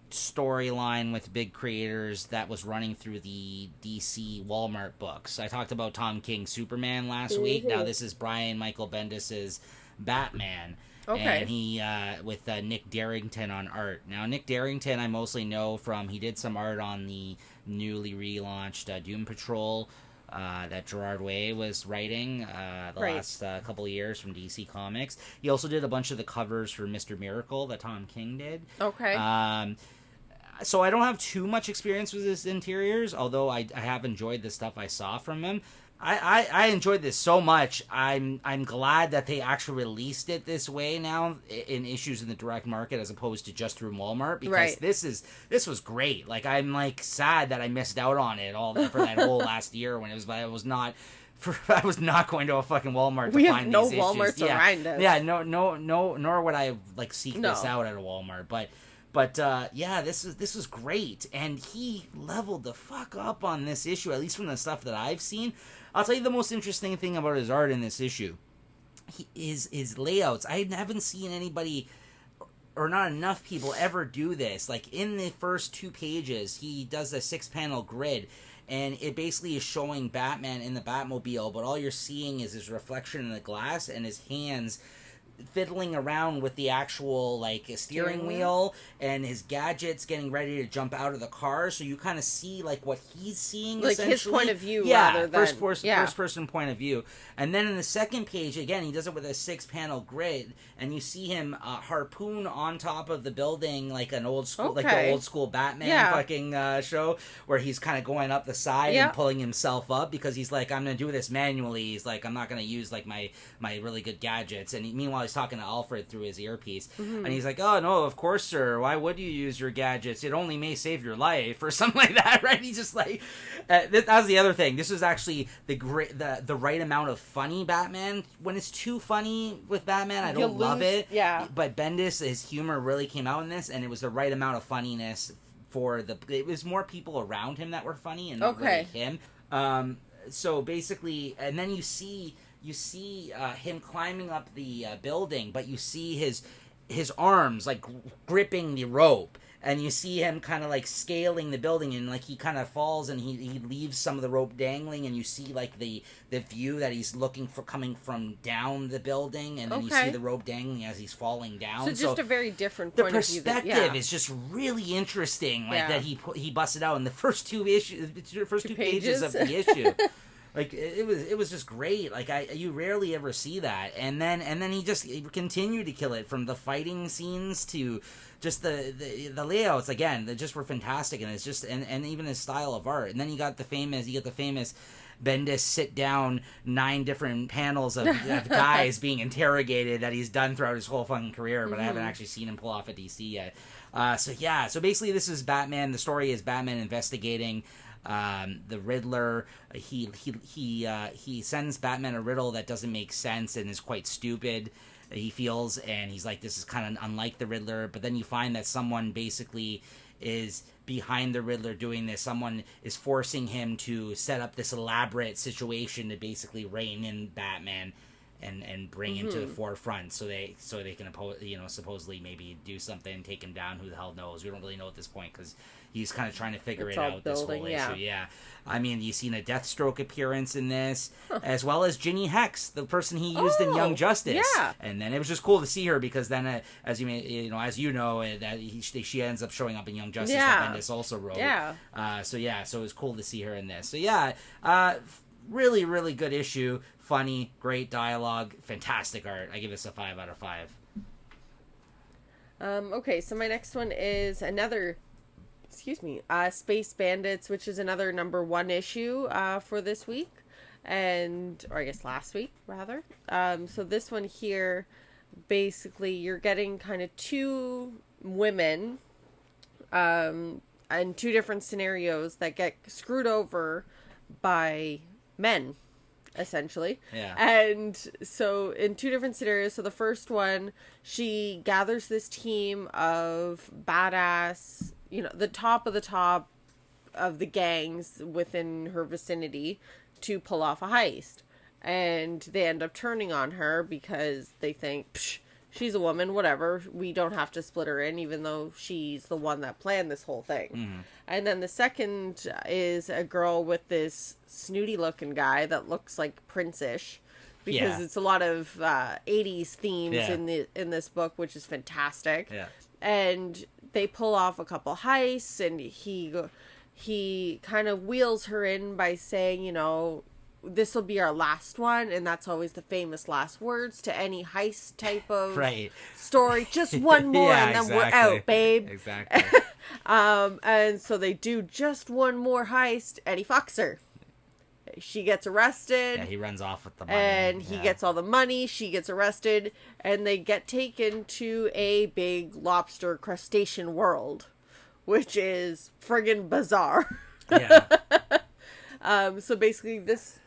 storyline with big creators that was running through the DC Walmart books. I talked about Tom King's Superman last week. Now this is Brian Michael Bendis's Batman. Okay. And he with Nick Darrington on art. Now Nick Darrington I mostly know from, he did some art on the newly relaunched Doom Patrol that Gerard Way was writing the last couple of years from DC Comics. He also did a bunch of the covers for Mr. Miracle that Tom King did. Okay. So I don't have too much experience with his interiors, although I have enjoyed the stuff I saw from him. I enjoyed this so much. I'm glad that they actually released it this way now in issues in the direct market as opposed to just through Walmart, because this was great. Like, I'm like sad that I missed out on it all for that whole last year when I was not going to a fucking Walmart to find these issues. We have no Walmarts around us. Yeah, no, nor would I like seek this out at a Walmart, but yeah, this was great, and he leveled the fuck up on this issue, at least from the stuff that I've seen. I'll tell you the most interesting thing about his art in this issue. His layouts. I haven't seen anybody, or not enough people, ever do this. Like, in the first 2 pages, he does a 6-panel grid, and it basically is showing Batman in the Batmobile, but all you're seeing is his reflection in the glass and his hands fiddling around with the actual like steering wheel and his gadgets getting ready to jump out of the car, so you kind of see like what he's seeing, like his point of view, rather than first person point of view. And then in the second page again, he does it with a 6-panel grid, and you see him harpoon on top of the building like an old school, like the old school Batman fucking show, where he's kind of going up the side and pulling himself up, because he's like, I'm gonna do this manually. He's like, I'm not gonna use like my really good gadgets. And meanwhile he's talking to Alfred through his earpiece, and he's like, oh no, of course sir, why would you use your gadgets? It only may save your life, or something like that, right? He's just like, that was the other thing. This was actually the right amount of funny Batman. When it's too funny with Batman, I don't love it. Yeah. But Bendis, his humor really came out in this, and it was the right amount of funniness for it was more people around him that were funny, and not really him. So basically, and then you see him climbing up the building, but you see his arms like gripping the rope, and you see him kind of like scaling the building, and like he kind of falls, and he leaves some of the rope dangling, and you see like the view that he's looking for coming from down the building, and then you see the rope dangling as he's falling down. So just a very different point of view. The perspective is just really interesting, like that he busted out in the first two pages of the issue. Like, it was just great. Like, you rarely ever see that. And then he continued to kill it, from the fighting scenes to just the layouts. Again, they just were fantastic, and it's just and even his style of art. And then you get the famous Bendis sit down 9 different panels of guys being interrogated that he's done throughout his whole fucking career, but I haven't actually seen him pull off a DC yet. So basically this is Batman. The story is Batman investigating the Riddler. He sends Batman a riddle that doesn't make sense and is quite stupid, he feels, and he's like, this is kind of unlike the Riddler. But then you find that someone basically is behind the Riddler doing this. Someone is forcing him to set up this elaborate situation to basically rein in Batman and bring him to the forefront, so they can supposedly maybe do something, take him down. Who the hell knows? We don't really know at this point, because he's kind of trying to figure it out, this whole issue. Yeah. I mean, you've seen a Deathstroke appearance in this, as well as Ginny Hex, the person he used in Young Justice. Yeah. And then it was just cool to see her, because then, as you know, that she ends up showing up in Young Justice, that Bendis also wrote. Yeah. So it was cool to see her in this. So yeah, really, really good issue. Funny, great dialogue, fantastic art. I give this a 5 out of 5. Okay, so my next one is another, Space Bandits, which is another #1 issue for this week, or I guess last week, rather. So this one here, basically, you're getting kind of 2 women and 2 different scenarios that get screwed over by men, essentially. Yeah. And so in 2 different scenarios, so the first one, she gathers this team of badass, the top of the gangs within her vicinity to pull off a heist. And they end up turning on her because they think, psh, she's a woman, whatever, we don't have to split her in, even though she's the one that planned this whole thing. Mm-hmm. And then the second is a girl with this snooty looking guy that looks like Prince-ish, because it's a lot of 80s themes in this book, which is fantastic. Yeah. And they pull off a couple heists, and he kind of wheels her in by saying, this will be our last one, and that's always the famous last words to any heist type of story. Just one more, and then we're out, babe. Exactly. And so they do just one more heist, and he fucks her. she gets arrested. Yeah, he runs off with the money. And he gets all the money. She gets arrested. And they get taken to a big lobster crustacean world, which is friggin' bizarre. Yeah. So basically this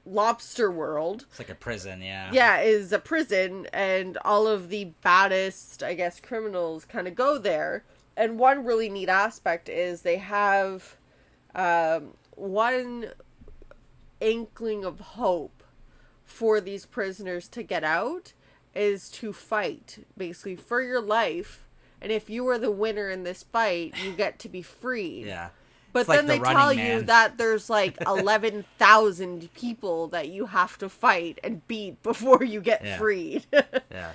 lobster world... It's like a prison, yeah. Yeah, is a prison. And all of the baddest, I guess, criminals kind of go there. And one really neat aspect is they have one inkling of hope for these prisoners to get out is to fight, basically, for your life. And if you are the winner in this fight, you get to be freed. Yeah. But then they tell you that there's like 11,000 people that you have to fight and beat before you get freed. Yeah.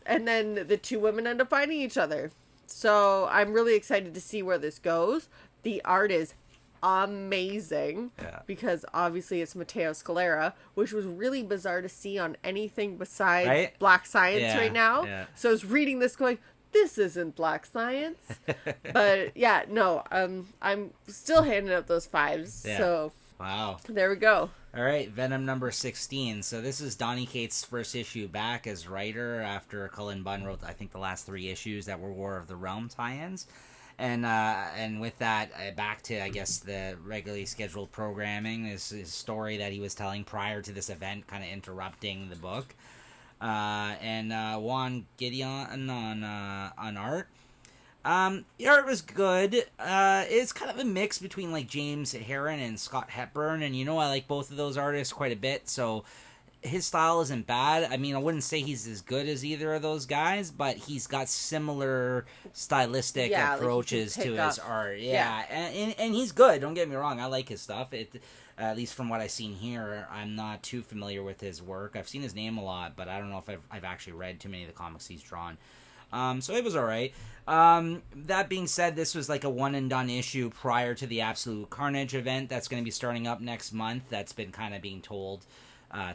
And then the two women end up fighting each other. So I'm really excited to see where this goes. The art is amazing. Yeah. Because obviously it's Matteo Scalera, which was really bizarre to see on anything besides Black Science right now. Yeah. So I was reading this going, this isn't Black Science. But yeah, no, I'm still handing out those 5s. Yeah. So wow. There we go. All right, Venom number 16. So this is Donny Cates' first issue back as writer after Cullen Bunn wrote, I think, the last 3 issues that were War of the Realm tie-ins. And with that, back to, I guess, the regularly scheduled programming, his story that he was telling prior to this event, kind of interrupting the book. And Juan Gideon on art. The art was good. It's kind of a mix between like James Herron and Scott Hepburn, and I like both of those artists quite a bit, so his style isn't bad. I mean, I wouldn't say he's as good as either of those guys, but he's got similar stylistic approaches to his art. Yeah. And he's good, don't get me wrong, I like his stuff. At least from what I've seen here, I'm not too familiar with his work. I've seen his name a lot, but I don't know if I've actually read too many of the comics he's drawn. So it was alright. That being said, this was like a one-and-done issue prior to the Absolute Carnage event that's going to be starting up next month. That's been kind of being told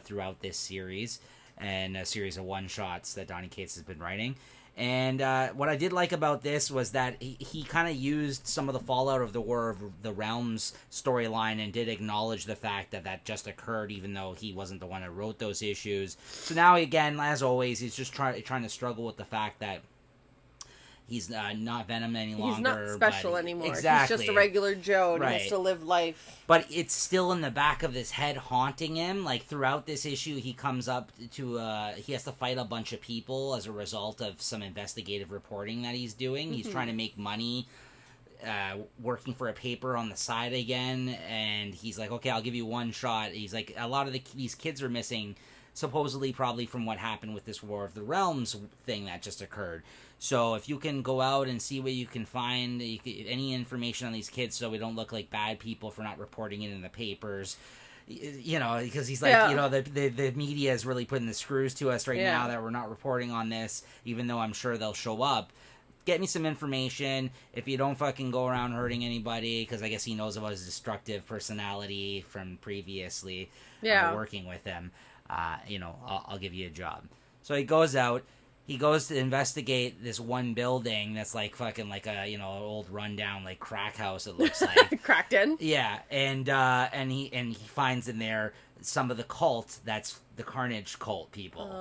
throughout this series, and a series of one-shots that Donny Cates has been writing. And what I did like about this was that he kind of used some of the fallout of the War of the Realms storyline and did acknowledge the fact that just occurred, even though he wasn't the one that wrote those issues. So now, again, as always, he's just trying to struggle with the fact that he's not Venom any longer. He's not special anymore. Exactly. He's just a regular Joe and he has to live life. But it's still in the back of his head haunting him. Like, throughout this issue, he comes up to... he has to fight a bunch of people as a result of some investigative reporting that he's doing. He's trying to make money working for a paper on the side again. And he's like, okay, I'll give you one shot. He's like, a lot of these kids are missing, supposedly probably from what happened with this War of the Realms thing that just occurred. So if you can go out and see what you can find, any information on these kids, so we don't look like bad people for not reporting it in the papers, because he's like, the media is really putting the screws to us right now that we're not reporting on this, even though I'm sure they'll show up. Get me some information. If you don't fucking go around hurting anybody, because I guess he knows about his destructive personality from previously working with him, I'll give you a job. So he goes out. He goes to investigate this one building that's like fucking like a old rundown like crack house. It looks like cracked in. Yeah, and he finds in there some of the cult that's the Carnage cult people.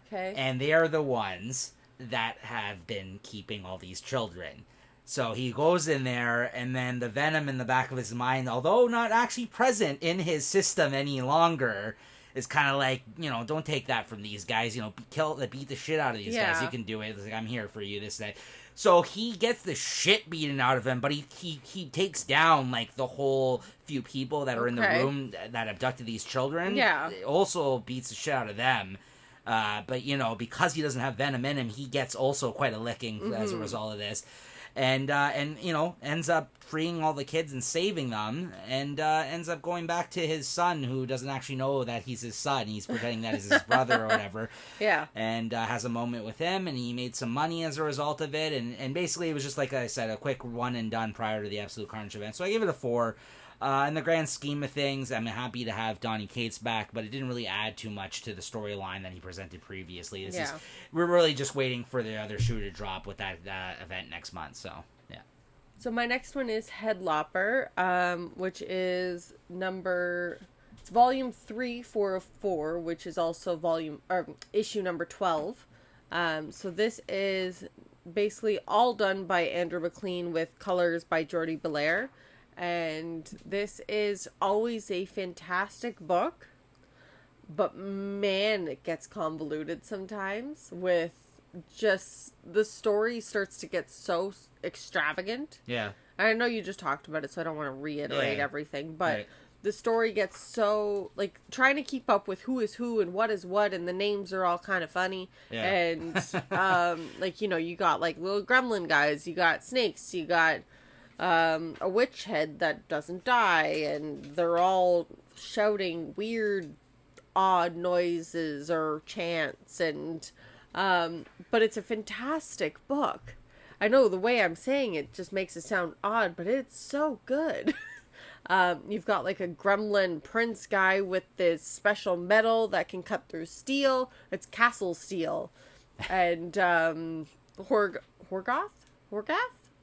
Okay. And they are the ones that have been keeping all these children. So he goes in there, and then the venom in the back of his mind, although not actually present in his system any longer, is kind of like, don't take that from these guys. Beat the shit out of these guys. You can do it. It's like, I'm here for you, this, that. So he gets the shit beaten out of him, but he takes down, like, the whole few people that are in the room that abducted these children. Yeah. Also beats the shit out of them. But, because he doesn't have venom in him, he gets also quite a licking as a result of this. And ends up freeing all the kids and saving them, and ends up going back to his son, who doesn't actually know that he's his son. He's pretending that he's his brother or whatever. Yeah. And has a moment with him, and he made some money as a result of it. And basically, it was just, like I said, a quick one and done prior to the Absolute Carnage event. So I give it a 4. In the grand scheme of things, I'm happy to have Donny Cates back, but it didn't really add too much to the storyline that he presented previously. We're really just waiting for the other shoe to drop with that event next month. So, yeah. So my next one is Headlopper, which is it's volume 3, 4 of 4, which is also issue number 12. So this is basically all done by Andrew McLean with colors by Jordi Belair. And this is always a fantastic book, but man, it gets convoluted sometimes with just the story starts to get so extravagant. Yeah. I know you just talked about it, so I don't want to reiterate everything, but right. The story gets so, like, trying to keep up with who is who and what is what, and the names are all kind of funny. Yeah. And, like, you know, you got, like, little gremlin guys, you got snakes, you got a witch head that doesn't die, and they're all shouting weird, odd noises or chants, and but it's a fantastic book. I know the way I'm saying it just makes it sound odd, but it's so good. You've got like a gremlin prince guy with this special metal that can cut through steel. It's castle steel. And Horgath?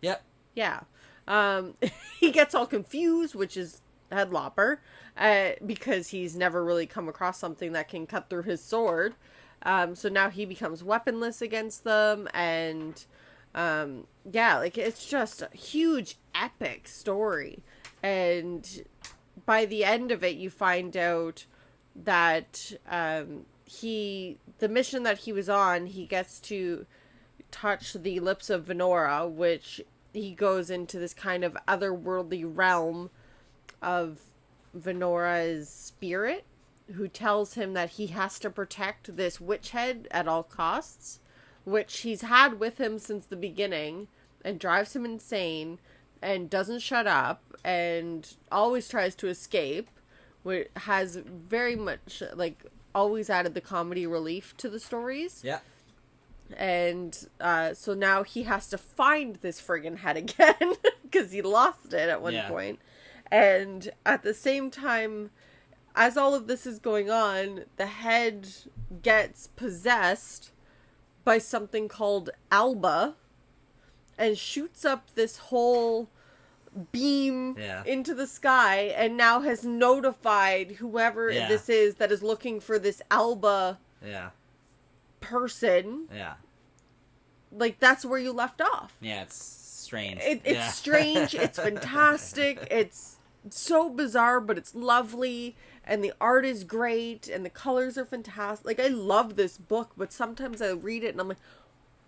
Yep. Yeah. He gets all confused, which is Headlopper, because he's never really come across something that can cut through his sword. So now he becomes weaponless against them, and yeah, like, it's just a huge epic story. And by the end of it, you find out that the mission that he was on, he gets to touch the lips of Venora, which he goes into this kind of otherworldly realm of Venora's spirit, who tells him that he has to protect this witch head at all costs, which he's had with him since the beginning, and drives him insane, and doesn't shut up, and always tries to escape, which has very much, like, always added the comedy relief to the stories. Yeah. And so now he has to find this friggin' head again, because he lost it at one point. And at the same time, as all of this is going on, the head gets possessed by something called Alba, and shoots up this whole beam into the sky, and now has notified whoever this is that is looking for this Alba person. Yeah. Like, that's where you left off. Yeah, it's strange. It's strange. It's fantastic. It's so bizarre, but it's lovely. And the art is great. And the colors are fantastic. Like, I love this book, but sometimes I read it and I'm like,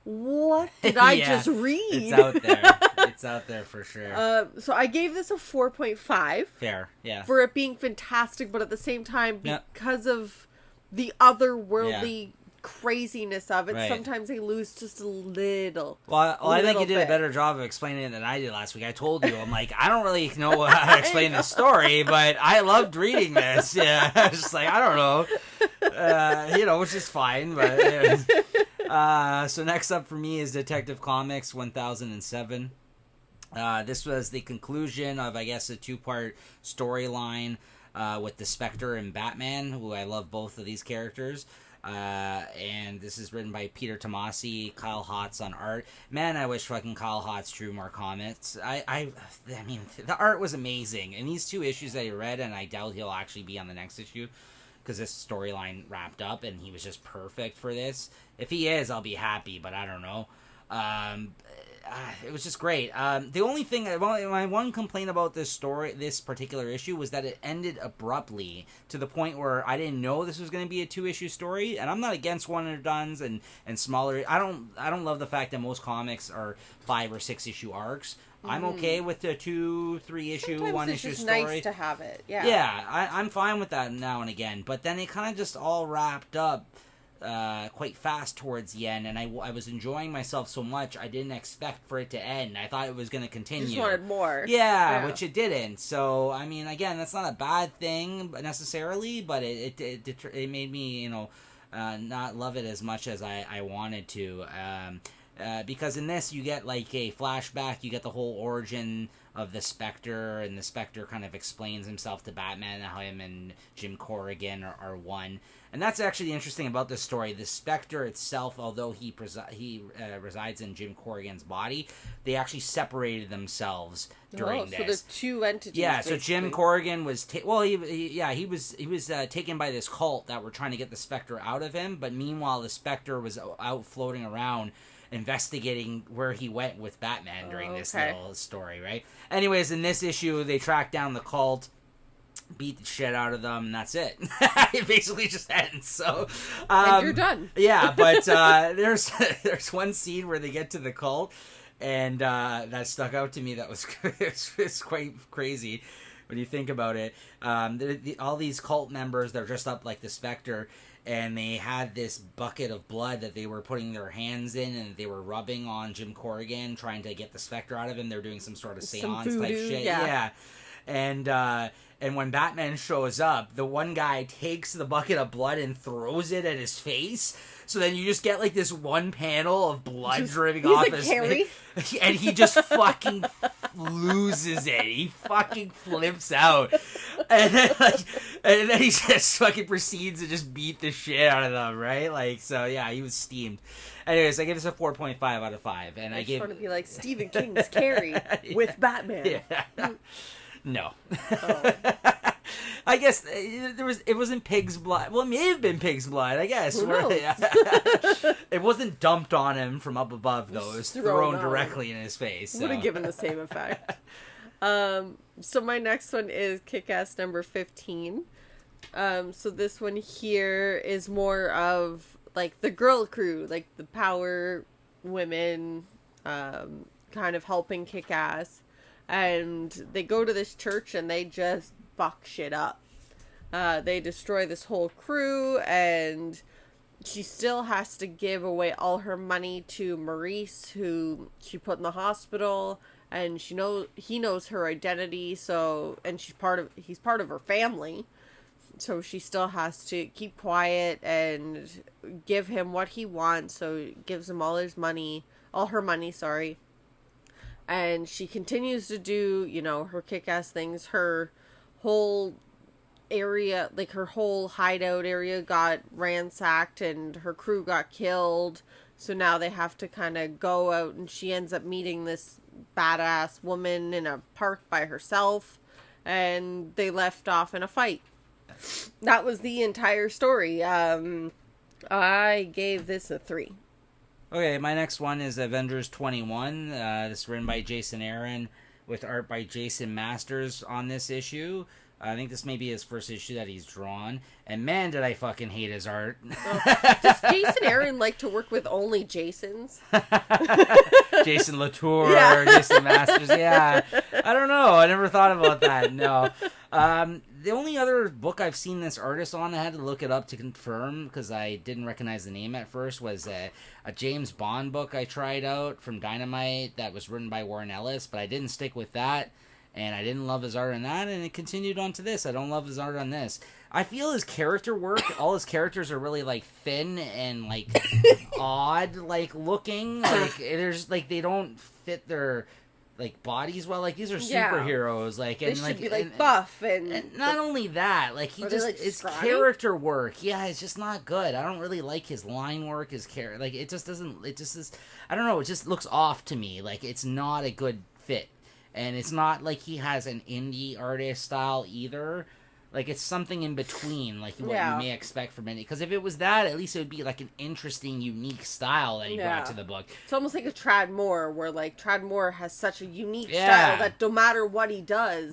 what did I just read? It's out there. It's out there for sure. So I gave this a 4.5. Fair, yeah. For it being fantastic, but at the same time, because of the otherworldly craziness of it, sometimes I lose just a little. Well, I think you did a better job of explaining it than I did last week. I told you, I'm like, I don't really know how to explain this story, but I loved reading this. Yeah, I was just like, I don't know. You know, which is fine, but... so next up for me is Detective Comics 1007. This was the conclusion of, I guess, a 2-part storyline with the Spectre and Batman, who I love both of these characters. And this is written by Peter Tomasi, Kyle Hotz on art. Man, I wish fucking Kyle Hotz drew more comics. I mean, the art was amazing. And these 2 issues that I read, and I doubt he'll actually be on the next issue, because this storyline wrapped up, and he was just perfect for this. If he is, I'll be happy, but I don't know. It was just great. The only thing, my one complaint about this particular issue, was that it ended abruptly to the point where I didn't know this was going to be a 2-issue story. And I'm not against one-and-dones and smaller. I don't love the fact that most comics are 5 or 6 issue arcs. I'm okay with the 2, 3 issue, Sometimes 1 it's issue just story. Nice to have it. Yeah. Yeah, I'm fine with that now and again. But then it kind of just all wrapped up quite fast towards the end, and I was enjoying myself so much I didn't expect for it to end. I thought it was going to continue. You just wanted more. Yeah, which it didn't. So I mean, again, that's not a bad thing necessarily, but it made me, you know, not love it as much as I wanted to. Because in this you get like a flashback, you get the whole origin of the Spectre, and the Spectre kind of explains himself to Batman, how him and Jim Corrigan are one. And that's actually interesting about this story. The Spectre itself, although he resides in Jim Corrigan's body, they actually separated themselves during this. So there's two entities. Yeah, basically. so Jim Corrigan was he was taken by this cult that were trying to get the Spectre out of him, but meanwhile the Spectre was out floating around investigating where he went with Batman during this little story, right? Anyways, in this issue, they track down the cult, beat the shit out of them, and that's it. It basically just ends. So, and you're done. Yeah, but there's one scene where they get to the cult, and that stuck out to me. That was it's quite crazy when you think about it. All these cult members, they're dressed up like the Spectre, and they had this bucket of blood that they were putting their hands in, and they were rubbing on Jim Corrigan, trying to get the Spectre out of him. They were doing some sort of seance type shit. Yeah. And when Batman shows up, the one guy takes the bucket of blood and throws it at his face. So then you just get like this one panel of blood dripping off his face. And he just fucking loses it. He fucking flips out. And then he just fucking proceeds to just beat the shit out of them, right? Like, so yeah, he was steamed. Anyways, I give this a 4.5 out of 5. And I just want to be like Stephen King's Carrie with Batman. Yeah. No. Oh. I guess it wasn't pig's blood. Well, it may have been pig's blood, I guess. Who knows? It wasn't dumped on him from up above, though. It was thrown directly in his face. So. Would have given the same effect. So my next one is Kick-Ass number 15. So this one here is more of like the girl crew, like the power women, kind of helping Kick-Ass. And they go to this church and they just fuck shit up. They destroy this whole crew, and she still has to give away all her money to Maurice, who she put in the hospital, and he knows her identity, and he's part of her family. So she still has to keep quiet and give him what he wants. So gives him all her money, sorry. And she continues to do, her kick-ass things. Her whole area, like her whole hideout area got ransacked and her crew got killed. So now they have to kind of go out, and she ends up meeting this badass woman in a park by herself, and they left off in a fight. That was the entire story. I gave this a 3. Okay, my next one is Avengers 21. This is written by Jason Aaron with art by Jason Masters on this issue. I think this may be his first issue that he's drawn. And man, did I fucking hate his art. Does Jason Aaron like to work with only Jasons? Jason Latour, Jason Masters, yeah. I don't know. I never thought about that. No. The only other book I've seen this artist on, I had to look it up to confirm because I didn't recognize the name at first, was a James Bond book I tried out from Dynamite that was written by Warren Ellis, but I didn't stick with that, and I didn't love his art on that, and it continued on to this. I don't love his art on this. I feel his character work, all his characters are really, like, thin and, like, odd, like, looking. Like, there's, like, they don't fit their... like bodies well, like these are superheroes, like, and they should like be like buff and not only that, like he just, like, it's character work. Yeah, it's just not good. I don't really like his line work, his character, like it just is. I don't know. It just looks off to me. Like it's not a good fit, and it's not like he has an indie artist style either. Like, it's something in between, like what you may expect from it. Because if it was that, at least it would be, like, an interesting, unique style that he brought to the book. It's almost like a Trad Moore, where, like, Trad Moore has such a unique style that no matter what he does,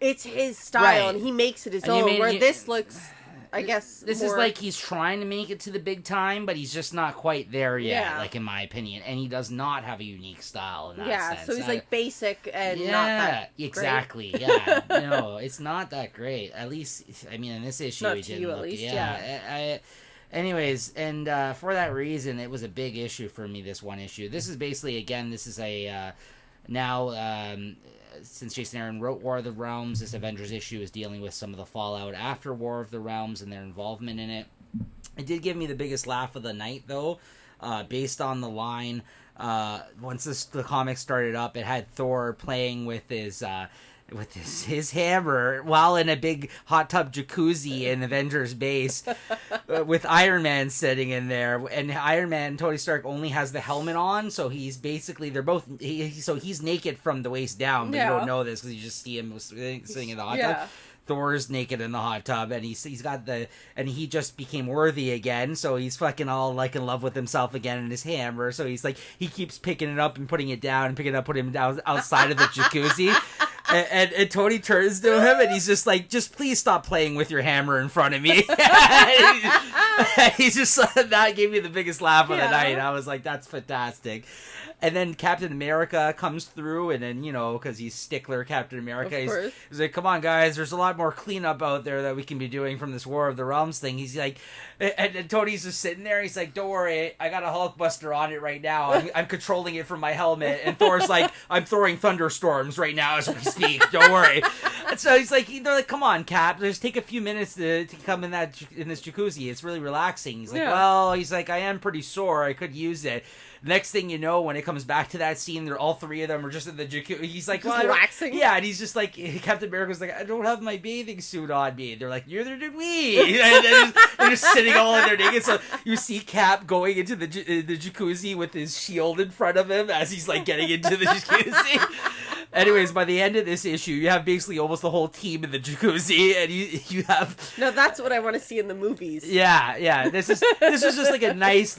it's his style, and he makes it his own, where this looks... I guess this is like he's trying to make it to the big time, but he's just not quite there yet, like in my opinion. And he does not have a unique style in that sense. So he's like basic and not that exactly. Great. Yeah, no, it's not that great. At least, I mean, in this issue, not he to didn't you, look. At least, anyways, and for that reason, it was a big issue for me. This one issue. This is basically, again, this is a now. Since Jason Aaron wrote War of the Realms, this Avengers issue is dealing with some of the fallout after War of the Realms and their involvement in it. It did give me the biggest laugh of the night, though. based on the line. Once the comic started up, it had Thor playing with his hammer while in a big hot tub jacuzzi in Avengers base with Iron Man sitting in there. And Iron Man, Tony Stark, only has the helmet on, so he's basically, so he's naked from the waist down, but you don't know this because you just see him sitting in the hot tub. Thor's naked in the hot tub, and he's got and he just became worthy again, so he's fucking all like in love with himself again in his hammer. So he's like, he keeps picking it up and putting it down and picking it up, putting it down outside of the jacuzzi. And Tony turns to him and he's just like, just please stop playing with your hammer in front of me. He's just, that gave me the biggest laugh of the night. I was like, that's fantastic. And then Captain America comes through, and then, because he's stickler Captain America, he's like, come on, guys, there's a lot more cleanup out there that we can be doing from this War of the Realms thing. He's like, and Tony's just sitting there, he's like, don't worry, I got a Hulkbuster on it right now. I'm controlling it from my helmet. And Thor's like, I'm throwing thunderstorms right now as we speak, don't worry. And so they're like, come on, Cap, just take a few minutes to come in this jacuzzi. It's really relaxing. He's like, I am pretty sore, I could use it. Next thing you know, when it comes back to that scene, all three of them are just in the jacuzzi. He's like, just relaxing. Yeah, and he's just like, Captain America's like, I don't have my bathing suit on me. They're like, neither did we. And they're just sitting all in their naked. So you see Cap going into the jacuzzi with his shield in front of him as he's like getting into the jacuzzi. Anyways, by the end of this issue, you have basically almost the whole team in the jacuzzi, and you have. No, that's what I want to see in the movies. Yeah. This is just like a nice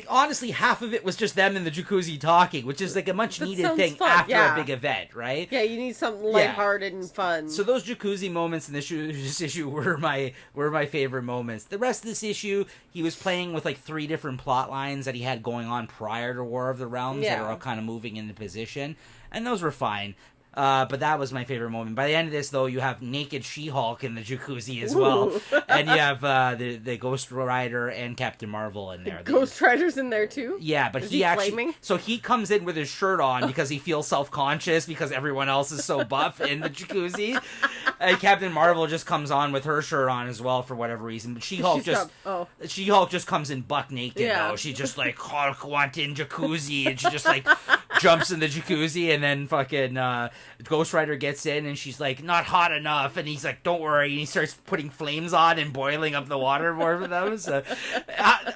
honestly, half of it was just them in the jacuzzi talking, which is like a much needed thing after a big event, right? Yeah, you need something lighthearted and fun. So those jacuzzi moments in this issue were my favorite moments. The rest of this issue, he was playing with like 3 different plot lines that he had going on prior to War of the Realms that are all kind of moving into position, and those were fine. But that was my favorite moment. By the end of this, though, you have naked She-Hulk in the jacuzzi as well. And you have the Ghost Rider and Captain Marvel in there. Ghost Rider's in there, too? Yeah, but he actually... Flaming? So he comes in with his shirt on because he feels self-conscious because everyone else is so buff in the jacuzzi. And Captain Marvel just comes on with her shirt on as well for whatever reason. But She-Hulk just comes in buck naked, though. She just like, Hulk want in jacuzzi. And she just like jumps in the jacuzzi, and then fucking... Ghost Rider gets in and she's like, not hot enough, and he's like, don't worry, and he starts putting flames on and boiling up the water more for them. So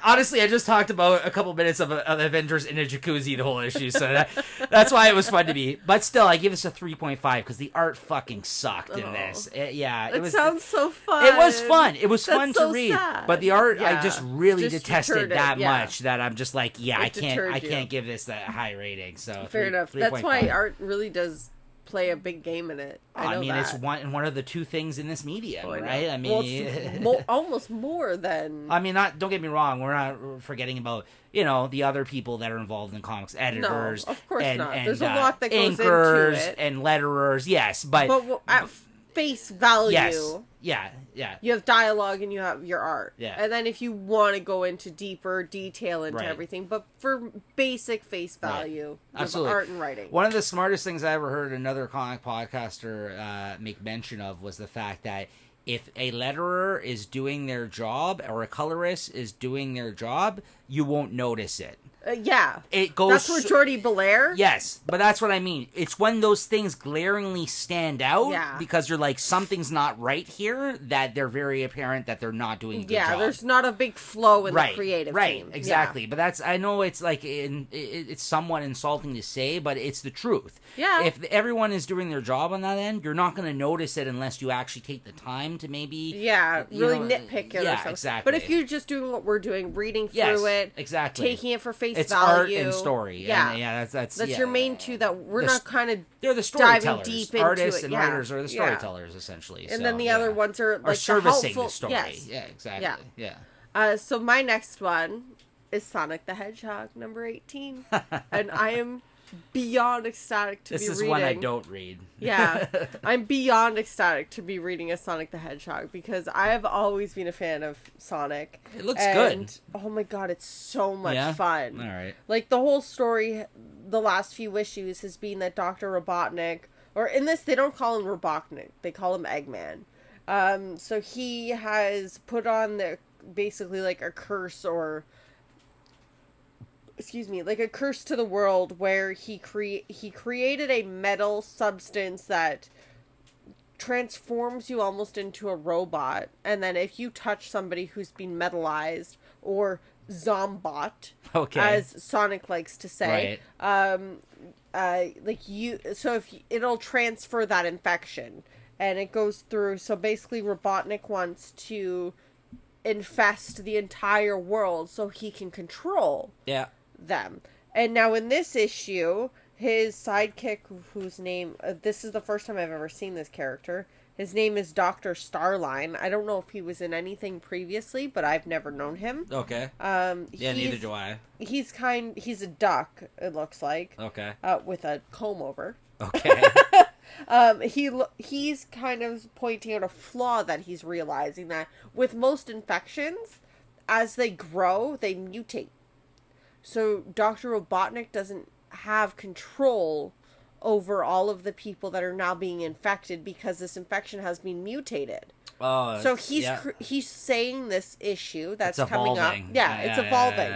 honestly, I just talked about a couple minutes of Avengers in a jacuzzi the whole issue, so that's why it was fun to me. But still, I give this a 3.5 because the art fucking sucked in this. It sounds so fun. It was fun. It was fun to read, sad. But the art, I just really detested that yeah. much that I'm just like, I can't give this that high rating. So fair enough. That's why art really does play a big game in it. I mean, it's one of the 2 things in this medium, right? I mean, almost more than. I mean, don't get me wrong. We're not forgetting about the other people that are involved in comics, editors, no, of course not. And there's a lot that goes inkers into it, and letterers. Yes, but at face value, yes, yeah. You have dialogue and you have your art. Yeah. And then if you want to go into deeper detail into everything, but for basic face value, absolutely, art and writing. One of the smartest things I ever heard another comic podcaster make mention of was the fact that if a letterer is doing their job or a colorist is doing their job, you won't notice it. Yeah. It goes. That's where Jordy Belair. Yes, but that's what I mean. It's when those things glaringly stand out because you're like, something's not right here, that they're very apparent that they're not doing a good job. There's not a big flow in the creative team. Exactly. Yeah. But I know it's like, it's somewhat insulting to say, but it's the truth. Yeah. If everyone is doing their job on that end, you're not going to notice it unless you actually take the time to maybe... really nitpick it or something. Exactly. But if you're just doing what we're doing, reading through it, taking it for face it's value. Art and story. Yeah. And that's your main 2 that we're not kind of they're the storytellers. diving deep into Artists it. and writers are the storytellers, essentially. And then the other ones are like servicing the story. Yes. Yeah, exactly. So my next one is Sonic the Hedgehog, number 18. And I am beyond ecstatic to be reading. This is one I don't read. Yeah. I'm beyond ecstatic to be reading a Sonic the Hedgehog because I have always been a fan of Sonic. It looks good. Oh my god, it's so much fun. All right. Like, the whole story, the last few issues, has been that Dr. Robotnik, or in this, they don't call him Robotnik, they call him Eggman. So he has put on basically like a curse or excuse me, like a curse to the world where he created a metal substance that transforms you almost into a robot, and then if you touch somebody who's been metallized or zombot, as Sonic likes to say, like you, so if it'll transfer that infection, and it goes through. So basically, Robotnik wants to infest the entire world so he can control them. And now in this issue, his sidekick, whose name, this is the first time I've ever seen this character. His name is Dr. Starline. I don't know if he was in anything previously, but I've never known him. Okay. Neither do I. He's a duck, it looks like. Okay. With a comb over. Okay. He's kind of pointing out a flaw that he's realizing, that with most infections, as they grow, they mutate. So Dr. Robotnik doesn't have control over all of the people that are now being infected because this infection has been mutated. Oh, so he's saying this issue that's coming up. Yeah, it's evolving.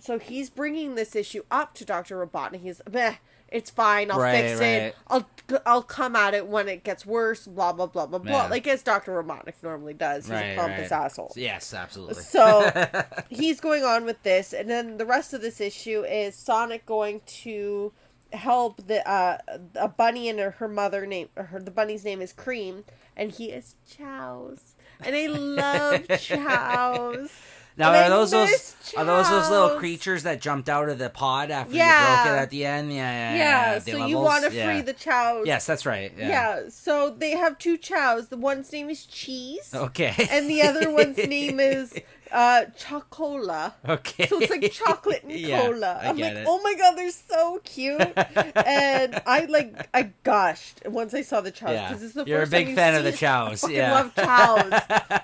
So he's bringing this issue up to Dr. Robotnik. He's, it's fine. I'll fix it. I'll come at it when it gets worse. Blah blah blah blah blah. Like as Dr. Robotnik normally does. He's a pompous asshole. Yes, absolutely. So he's going on with this, and then the rest of this issue is Sonic going to help a bunny and her mother the bunny's name is Cream, and he is Chows, and I love Chows. Now, are those little creatures that jumped out of the pod after you broke it at the end? Yeah. So you want to free the Chows? Yes, that's right. Yeah. So they have two Chows. The one's name is Cheese. Okay. And the other one's name is Chocola. Okay. So it's like chocolate and cola. I'm like, oh my god, they're so cute. And I gushed once I saw the Chows. Yeah. This is the You're first a big fan of the Chows. I love Chows.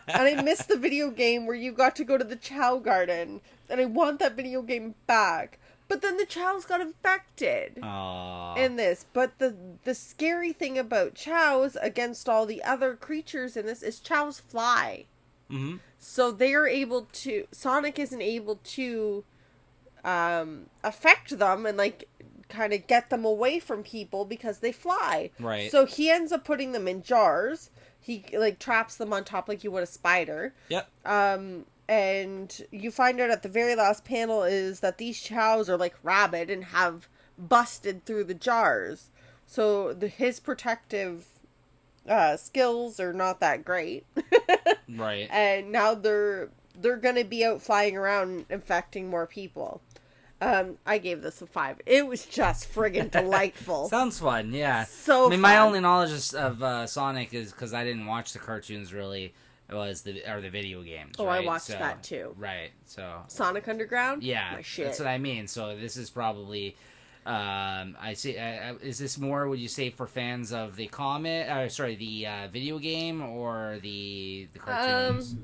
And I missed the video game where you got to go to the Chow Garden. And I want that video game back. But then the Chows got infected in this. But the scary thing about Chows against all the other creatures in this is Chows fly. Mm-hmm. So they're able to... Sonic isn't able to affect them and, like, kind of get them away from people because they fly. Right. So he ends up putting them in jars. He, like, traps them on top like you would a spider. Yep. And you find out at the very last panel is that these Chows are, like, rabid and have busted through the jars. So his protective... skills are not that great. Right. And now they're gonna be out flying around infecting more people. I gave this a 5. It was just friggin' delightful. Sounds fun, yeah. So fun. My only knowledge of Sonic is because I didn't watch the cartoons really. It was the video games. Oh, right? I watched that too. Right. So Sonic Underground. Yeah, my shit. That's what I mean. So this is probably. I see. Is this more? Would you say for fans of the the video game or the cartoons?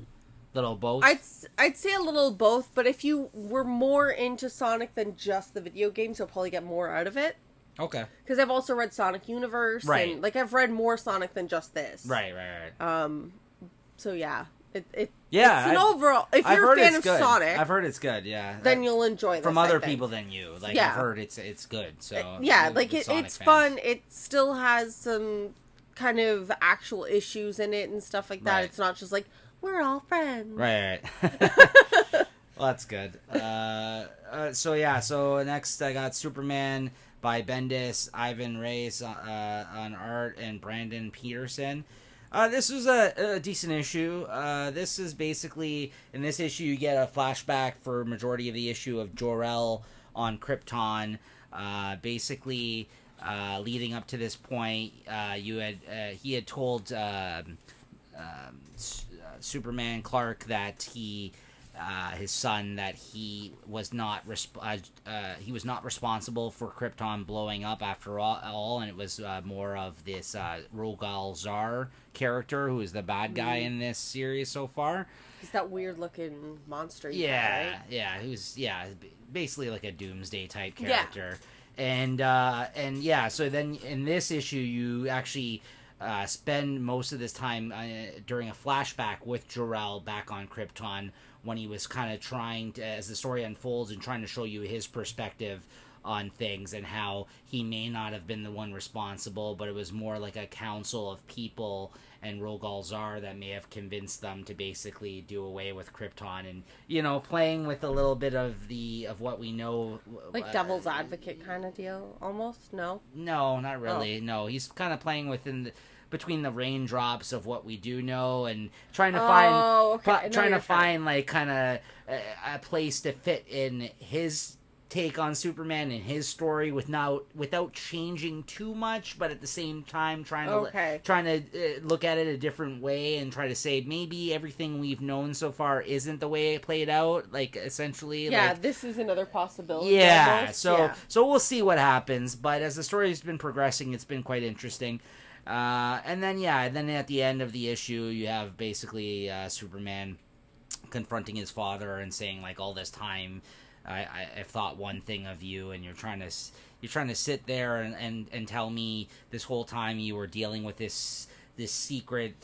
Little both. I'd say a little both, but if you were more into Sonic than just the video games, you'll probably get more out of it. Okay. Because I've also read Sonic Universe, and like I've read more Sonic than just this. Right. So yeah. It's an overall. If you're a fan of Sonic, I've heard it's good. Yeah, then you'll enjoy this from other people than you. Like I've heard it's good. So it's fun. It still has some kind of actual issues in it and stuff like that. Right. It's not just like we're all friends. Right. Well, that's good. So next I got Superman by Bendis, Ivan Reis on art, and Brandon Peterson. This was a decent issue. This is basically, in this issue, you get a flashback for majority of the issue of Jor-El on Krypton. Basically, leading up to this point, he had told Superman Clark that his son, that he was not responsible for Krypton blowing up after all, and it was more of this Rogal Zar character who is the bad guy in this series so far. He's that weird looking monster. Yeah, right? Yeah, who's basically like a Doomsday type character. Yeah. And so then in this issue you actually spend most of this time during a flashback with Jor-El back on Krypton, when he was kind of trying to, as the story unfolds, and trying to show you his perspective on things, and how he may not have been the one responsible, but it was more like a council of people and Rogal Zar that may have convinced them to basically do away with Krypton, and, you know, playing with a little bit of what we know, like devil's advocate kind of deal, almost. No, not really. No, he's kind of playing between the raindrops of what we do know, and trying to find like kind of a place to fit in his take on Superman and his story without changing too much, but at the same time trying to look at it a different way, and try to say maybe everything we've known so far isn't the way it played out, like, essentially. Yeah, like, this is another possibility. Yeah, almost. so we'll see what happens, but as the story's been progressing, it's been quite interesting. And then at the end of the issue, you have basically Superman confronting his father and saying, like, all this time I've thought one thing of you, and you're trying to sit there and tell me this whole time you were dealing with this secret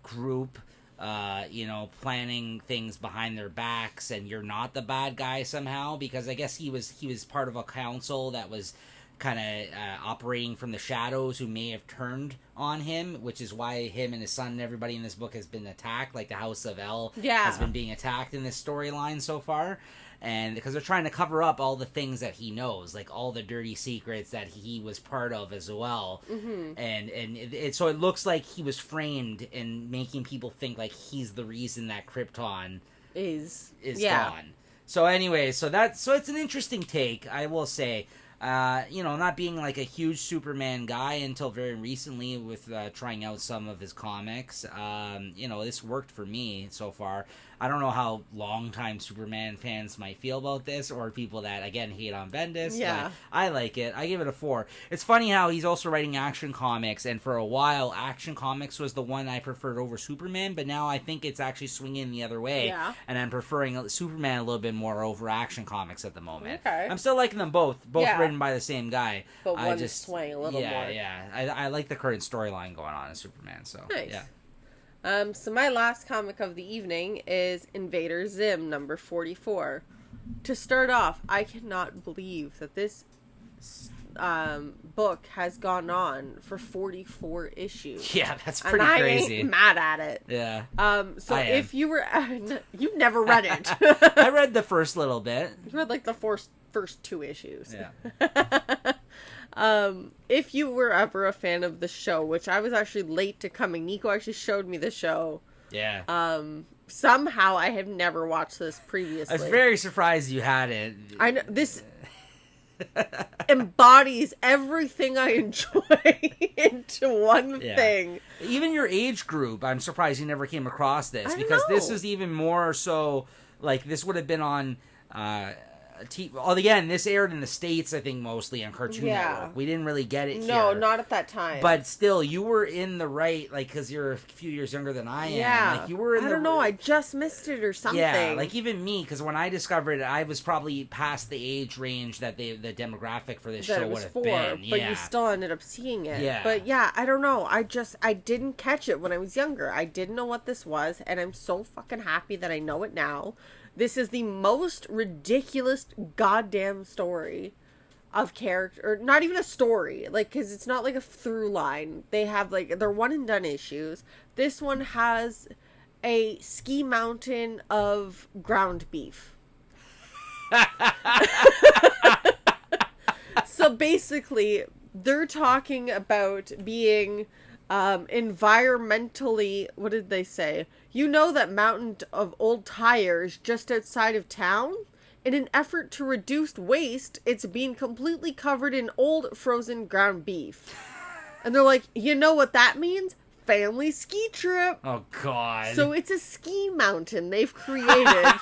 group, planning things behind their backs, and you're not the bad guy somehow, because I guess he was part of a council that was kind of operating from the shadows, who may have turned on him, which is why him and his son and everybody in this book has been attacked. Like, the House of El has been being attacked in this storyline so far, and because they're trying to cover up all the things that he knows, like all the dirty secrets that he was part of as well. Mm-hmm. And so it looks like he was framed in making people think like he's the reason that Krypton is gone. So anyway, so it's an interesting take, I will say. Not being like a huge Superman guy until very recently with trying out some of his comics. This worked for me so far. I don't know how longtime Superman fans might feel about this, or people that, again, hate on Bendis. Yeah. But I like it. I give it a 4. It's funny how he's also writing Action Comics, and for a while, Action Comics was the one I preferred over Superman, but now I think it's actually swinging the other way, and I'm preferring Superman a little bit more over Action Comics at the moment. Okay. I'm still liking them both written by the same guy. But one's just swaying a little more. Yeah. I like the current storyline going on in Superman, so, nice. Yeah. So my last comic of the evening is Invader Zim number 44. To start off, I cannot believe that this book has gone on for 44 issues. Yeah, that's pretty and crazy. I ain't mad at it. Yeah. So if you were... you've never read it. I read the first little bit. You read like the first 2 issues. Yeah. If you were ever a fan of the show, which I was actually late to coming, Niko actually showed me the show. Yeah. Somehow I have never watched this previously. I was very surprised you had it. I know this embodies everything I enjoy into one thing. Even your age group, I'm surprised you never came across this, because this is even more so, like, this would have been on again, this aired in the States, I think, mostly on Cartoon Network. We didn't really get it here. No, not at that time. But still, you were in the right, like, because you're a few years younger than I am. Yeah. Like, you were in I don't know, I just missed it or something. Yeah, like, even me, because when I discovered it, I was probably past the age range that the demographic for this show would have been. But you still ended up seeing it. Yeah. But yeah, I don't know. I didn't catch it when I was younger. I didn't know what this was, and I'm so fucking happy that I know it now. This is the most ridiculous goddamn story of character, or not even a story, like, because it's not like a through line. They have, like, they're one and done issues. This one has a ski mountain of ground beef. So basically, they're talking about being environmentally, what did they say? You know that mountain of old tires just outside of town? In an effort to reduce waste, it's being completely covered in old frozen ground beef. And they're like, you know what that means? Family ski trip. Oh, God. So it's a ski mountain they've created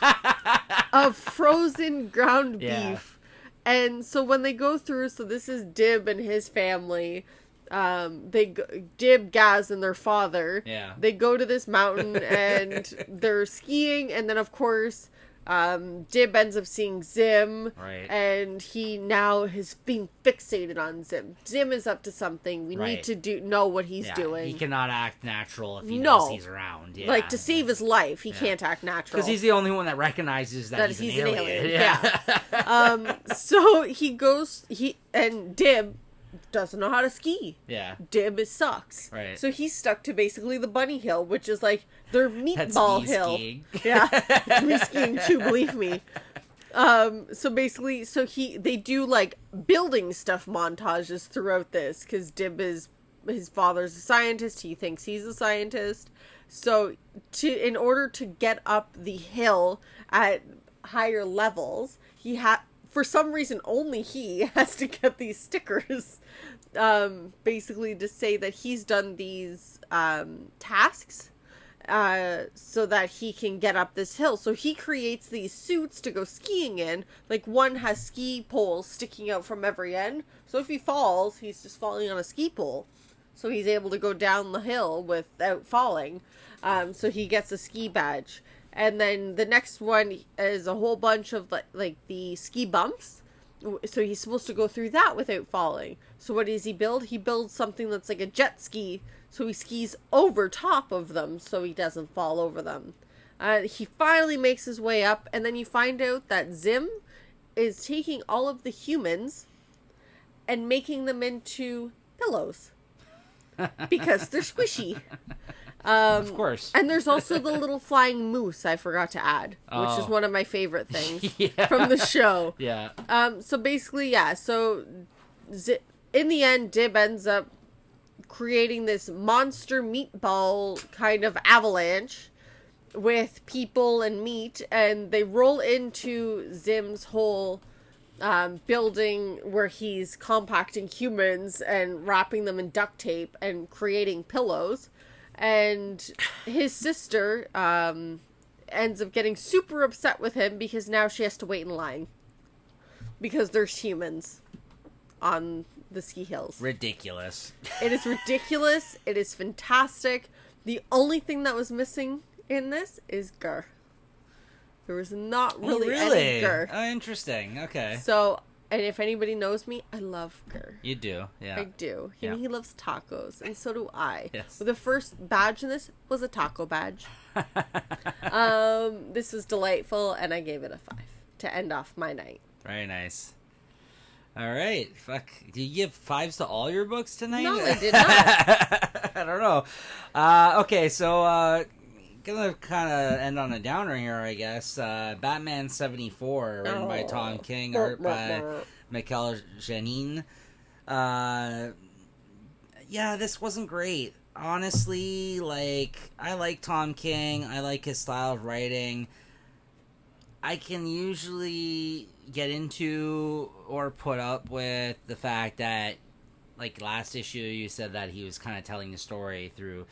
of frozen ground beef. And so when they go through, so this is Dib and his family. Dib, Gaz, and their father. Yeah. They go to this mountain and they're skiing, and then of course, Dib ends up seeing Zim, Right. and he now has been fixated on Zim. Zim is up to something. We need to know what he's doing. He cannot act natural if he knows he's around. Yeah. Like, to save his life, he can't act natural. Because he's the only one that recognizes that he's an alien. Yeah. So he goes, and Dib doesn't know how to ski. Yeah. Dib sucks. Right. So he's stuck to basically the bunny hill, which is like their meatball hill. Skiing. Yeah. It's me skiing too, believe me. So basically, they do like building stuff montages throughout this, because Dib his father's a scientist. He thinks he's a scientist. So in order to get up the hill at higher levels, for some reason, only he has to get these stickers, basically to say that he's done these tasks, so that he can get up this hill. So he creates these suits to go skiing in. Like, one has ski poles sticking out from every end. So if he falls, he's just falling on a ski pole. So he's able to go down the hill without falling. So he gets a ski badge. And then the next one is a whole bunch of like the ski bumps. So he's supposed to go through that without falling. So what does he build? He builds something that's like a jet ski. So he skis over top of them so he doesn't fall over them. He finally makes his way up. And then you find out that Zim is taking all of the humans and making them into pillows. Because they're squishy. Of course. And there's also the little flying moose I forgot to add, which is one of my favorite things from the show. Yeah. So basically, so in the end, Dib ends up creating this monster meatball kind of avalanche with people and meat, and they roll into Zim's whole building where he's compacting humans and wrapping them in duct tape and creating pillows. And his sister ends up getting super upset with him because now she has to wait in line. Because there's humans on the ski hills. Ridiculous. It is ridiculous. It is fantastic. The only thing that was missing in this is Gur. There was not really any Gur. Oh, interesting. Okay. So, and if anybody knows me, I love Gur. You do, yeah. I do. He loves tacos, and so do I. Yes. The first badge in this was a taco badge. This was delightful, and I gave it a 5 to end off my night. Very nice. All right. Fuck. Do you give 5s to all your books tonight? No, I did not. I don't know. Okay, so gonna kind of end on a downer here, I guess. Batman 74, written by Tom King, art by Mikel Janin. Yeah, this wasn't great. Honestly, like, I like Tom King. I like his style of writing. I can usually get into or put up with the fact that, like, last issue you said that he was kind of telling the story through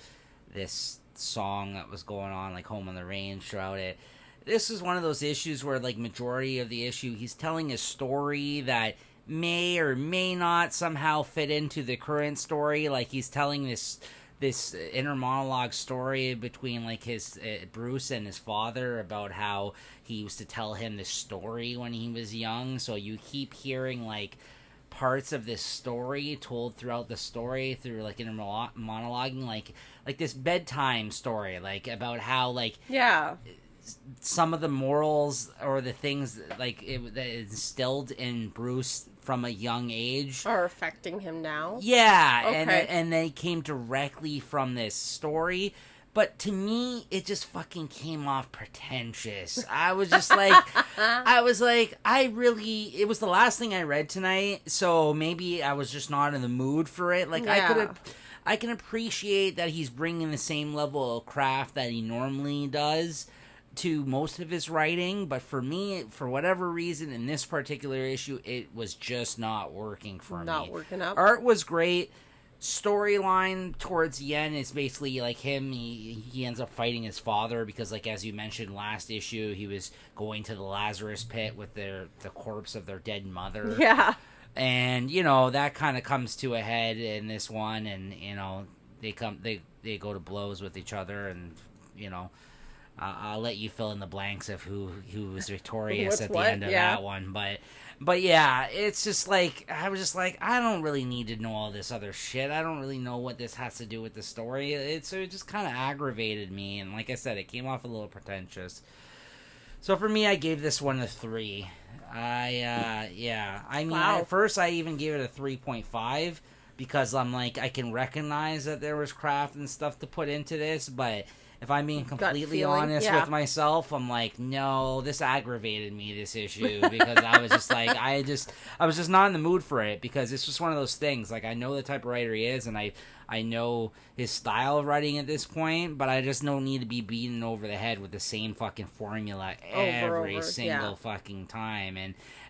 this song that was going on, like Home on the Range, throughout it. This is one of those issues where, like, majority of the issue, he's telling a story that may or may not somehow fit into the current story. Like, he's telling this inner monologue story between, like, his Bruce and his father about how he used to tell him this story when he was young. So you keep hearing, like, parts of this story told throughout the story through, like, inner monologuing, like this bedtime story, like, about how, like, some of the morals or the things like that instilled in Bruce from a young age are affecting him now. Yeah, okay. and they came directly from this story. But to me, it just fucking came off pretentious. I was just like, it was the last thing I read tonight, so maybe I was just not in the mood for it. Like, yeah. I can appreciate that he's bringing the same level of craft that he normally does to most of his writing, but for me, for whatever reason, in this particular issue, it was just not working for me. Not working up. Art was great. Storyline towards the end is basically like him. He ends up fighting his father because, like, as you mentioned last issue, he was going to the Lazarus pit with the corpse of their dead mother. Yeah. And, you know, that kind of comes to a head in this one, and, you know, they go to blows with each other, and, you know, I'll let you fill in the blanks of who was victorious at the what? end of that one. But yeah, it's just like, I was just like, I don't really need to know all this other shit. I don't really know what this has to do with the story. So it just kind of aggravated me. And like I said, it came off a little pretentious. So for me, I gave this one a 3. I mean, Wow. at first I even gave it a 3.5 because I'm like, I can recognize that there was craft and stuff to put into this, but if I'm being completely honest with myself, I'm like, no, this aggravated me, this issue, because I was just like, I was just not in the mood for it, because it's just one of those things. Like, I know the type of writer he is, and I know his style of writing at this point, but I just don't need to be beaten over the head with the same fucking formula every single fucking time.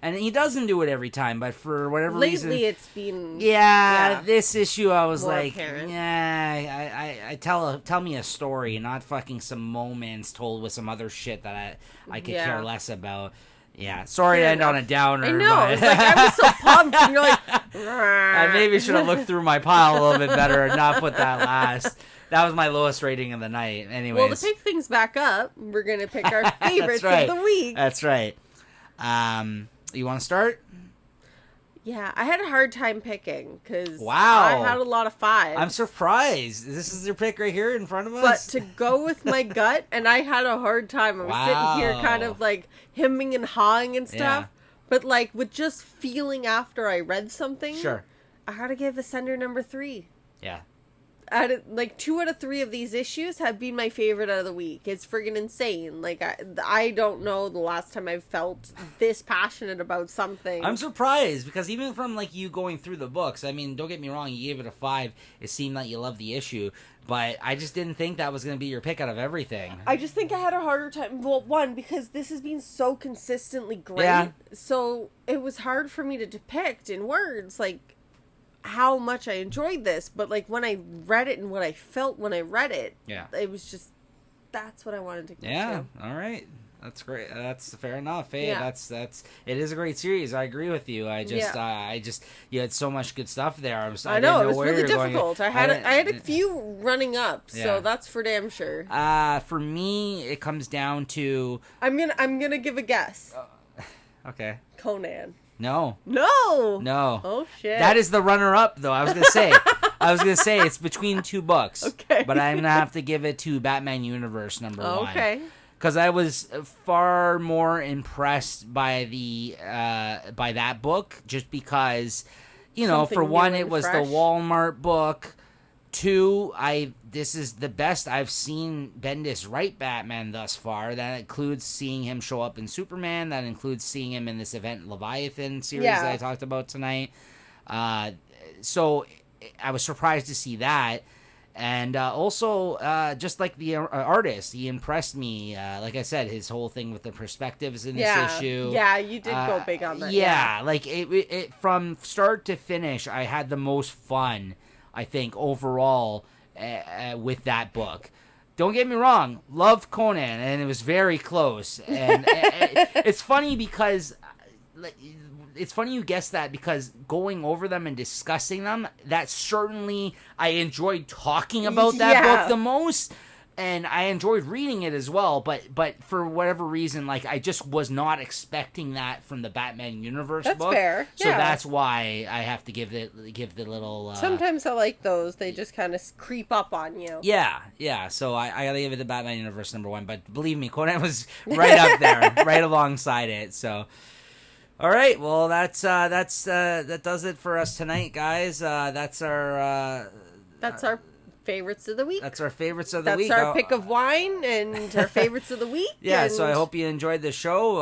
And he doesn't do it every time, but for whatever reason... Lately, it's been... this issue, I was like, apparent. I tell me a story, not fucking some moments told with some other shit that I could care less about. Yeah, sorry to end on a downer. I know. It's like, I was so pumped, and you're like... I maybe should have looked through my pile a little bit better and not put that last. That was my lowest rating of the night. Anyways. Well, to pick things back up, we're going to pick our favorites of the week. That's right. You want to start? Yeah, I had a hard time picking because wow. I had a lot of 5s. I'm surprised. This is your pick right here in front of us? But to go with my gut, and I had a hard time. I was sitting here kind of like hemming and hawing and stuff. Yeah. But like with just feeling after I read something, sure, I had to give Ascender number 3. Yeah. Like 2 out of 3 of these issues have been my favorite of the week. It's friggin' insane. Like I don't know the last time I've felt this passionate about something. I'm surprised because even from like you going through the books, I mean, don't get me wrong, you gave it a 5. It seemed like you loved the issue, but I just didn't think that was going to be your pick out of everything. I just think I had a harder time. Well, one, because this has been so consistently great, so it was hard for me to depict in words like how much I enjoyed this, but like when I read it and what I felt when I read it, it was just, that's what I wanted to get to. All right, that's great. That's fair enough. Hey, that's it is a great series. I agree with you. I just you had so much good stuff there. I know it was really difficult. I had a few running up, so that's for damn sure. For me, it comes down to I'm gonna give a guess. Okay. Conan. No. Oh shit. That is the runner-up, though. I was gonna say it's between 2 books. Okay. But I'm gonna have to give it to Batman Universe number 1. Okay. Because I was far more impressed by by that book, just because, something for one, it was fresh. The Walmart book. 2, this is the best I've seen Bendis write Batman thus far. That includes seeing him show up in Superman. That includes seeing him in this Event Leviathan series that I talked about tonight. So I was surprised to see that. And also, just like the artist, he impressed me. Like I said, his whole thing with the perspectives in this issue. Yeah, you did go big on that. Yeah, like it from start to finish, I had the most fun, I think, overall with that book. Don't get me wrong, loved Conan, and it was very close. And it's funny because... It's funny you guessed that, because going over them and discussing them, that certainly I enjoyed talking about that book the most, and I enjoyed reading it as well, but for whatever reason, like, I just was not expecting that from the Batman Universe book. That's fair. So that's why I have to give the little... Sometimes I like those. They just kind of creep up on you. Yeah. So I gotta give it the Batman Universe number 1, but believe me, Conan was right up there, right alongside it, so... All right, well, that does it for us tonight, guys. That's our favorites of the week. That's our favorites of the week. That's our pick of wine and our favorites of the week. Yeah, so I hope you enjoyed the show.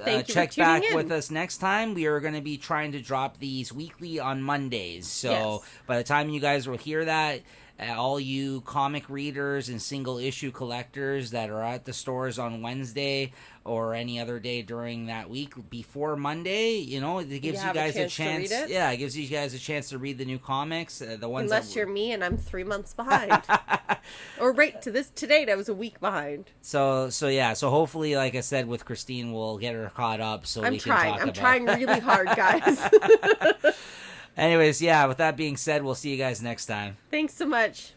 Thank you check for tuning back in. with us next time. We are going to be trying to drop these weekly on Mondays. So by the time you guys will hear that, all you comic readers and single issue collectors that are at the stores on Wednesday or any other day during that week before Monday, it gives you guys a chance. It gives you guys a chance to read the new comics. The ones unless you're me and I'm 3 months behind, or to date I was a week behind. So hopefully, like I said, with Christine, we'll get her caught up. So I'm trying really hard, guys. Anyways, with that being said, we'll see you guys next time. Thanks so much.